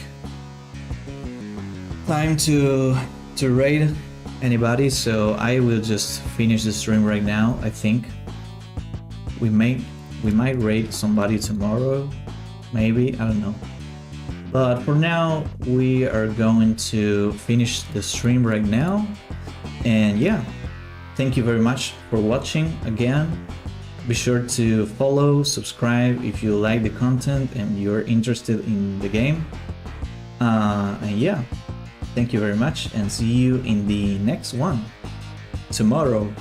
time to raid anybody, so I will just finish the stream right now. I think we might raid somebody tomorrow, maybe, I don't know. But for now, we are going to finish the stream right now. And yeah, thank you very much for watching again. Be sure to follow, subscribe if you like the content and you're interested in the game. And yeah, thank you very much, and see you in the next one tomorrow.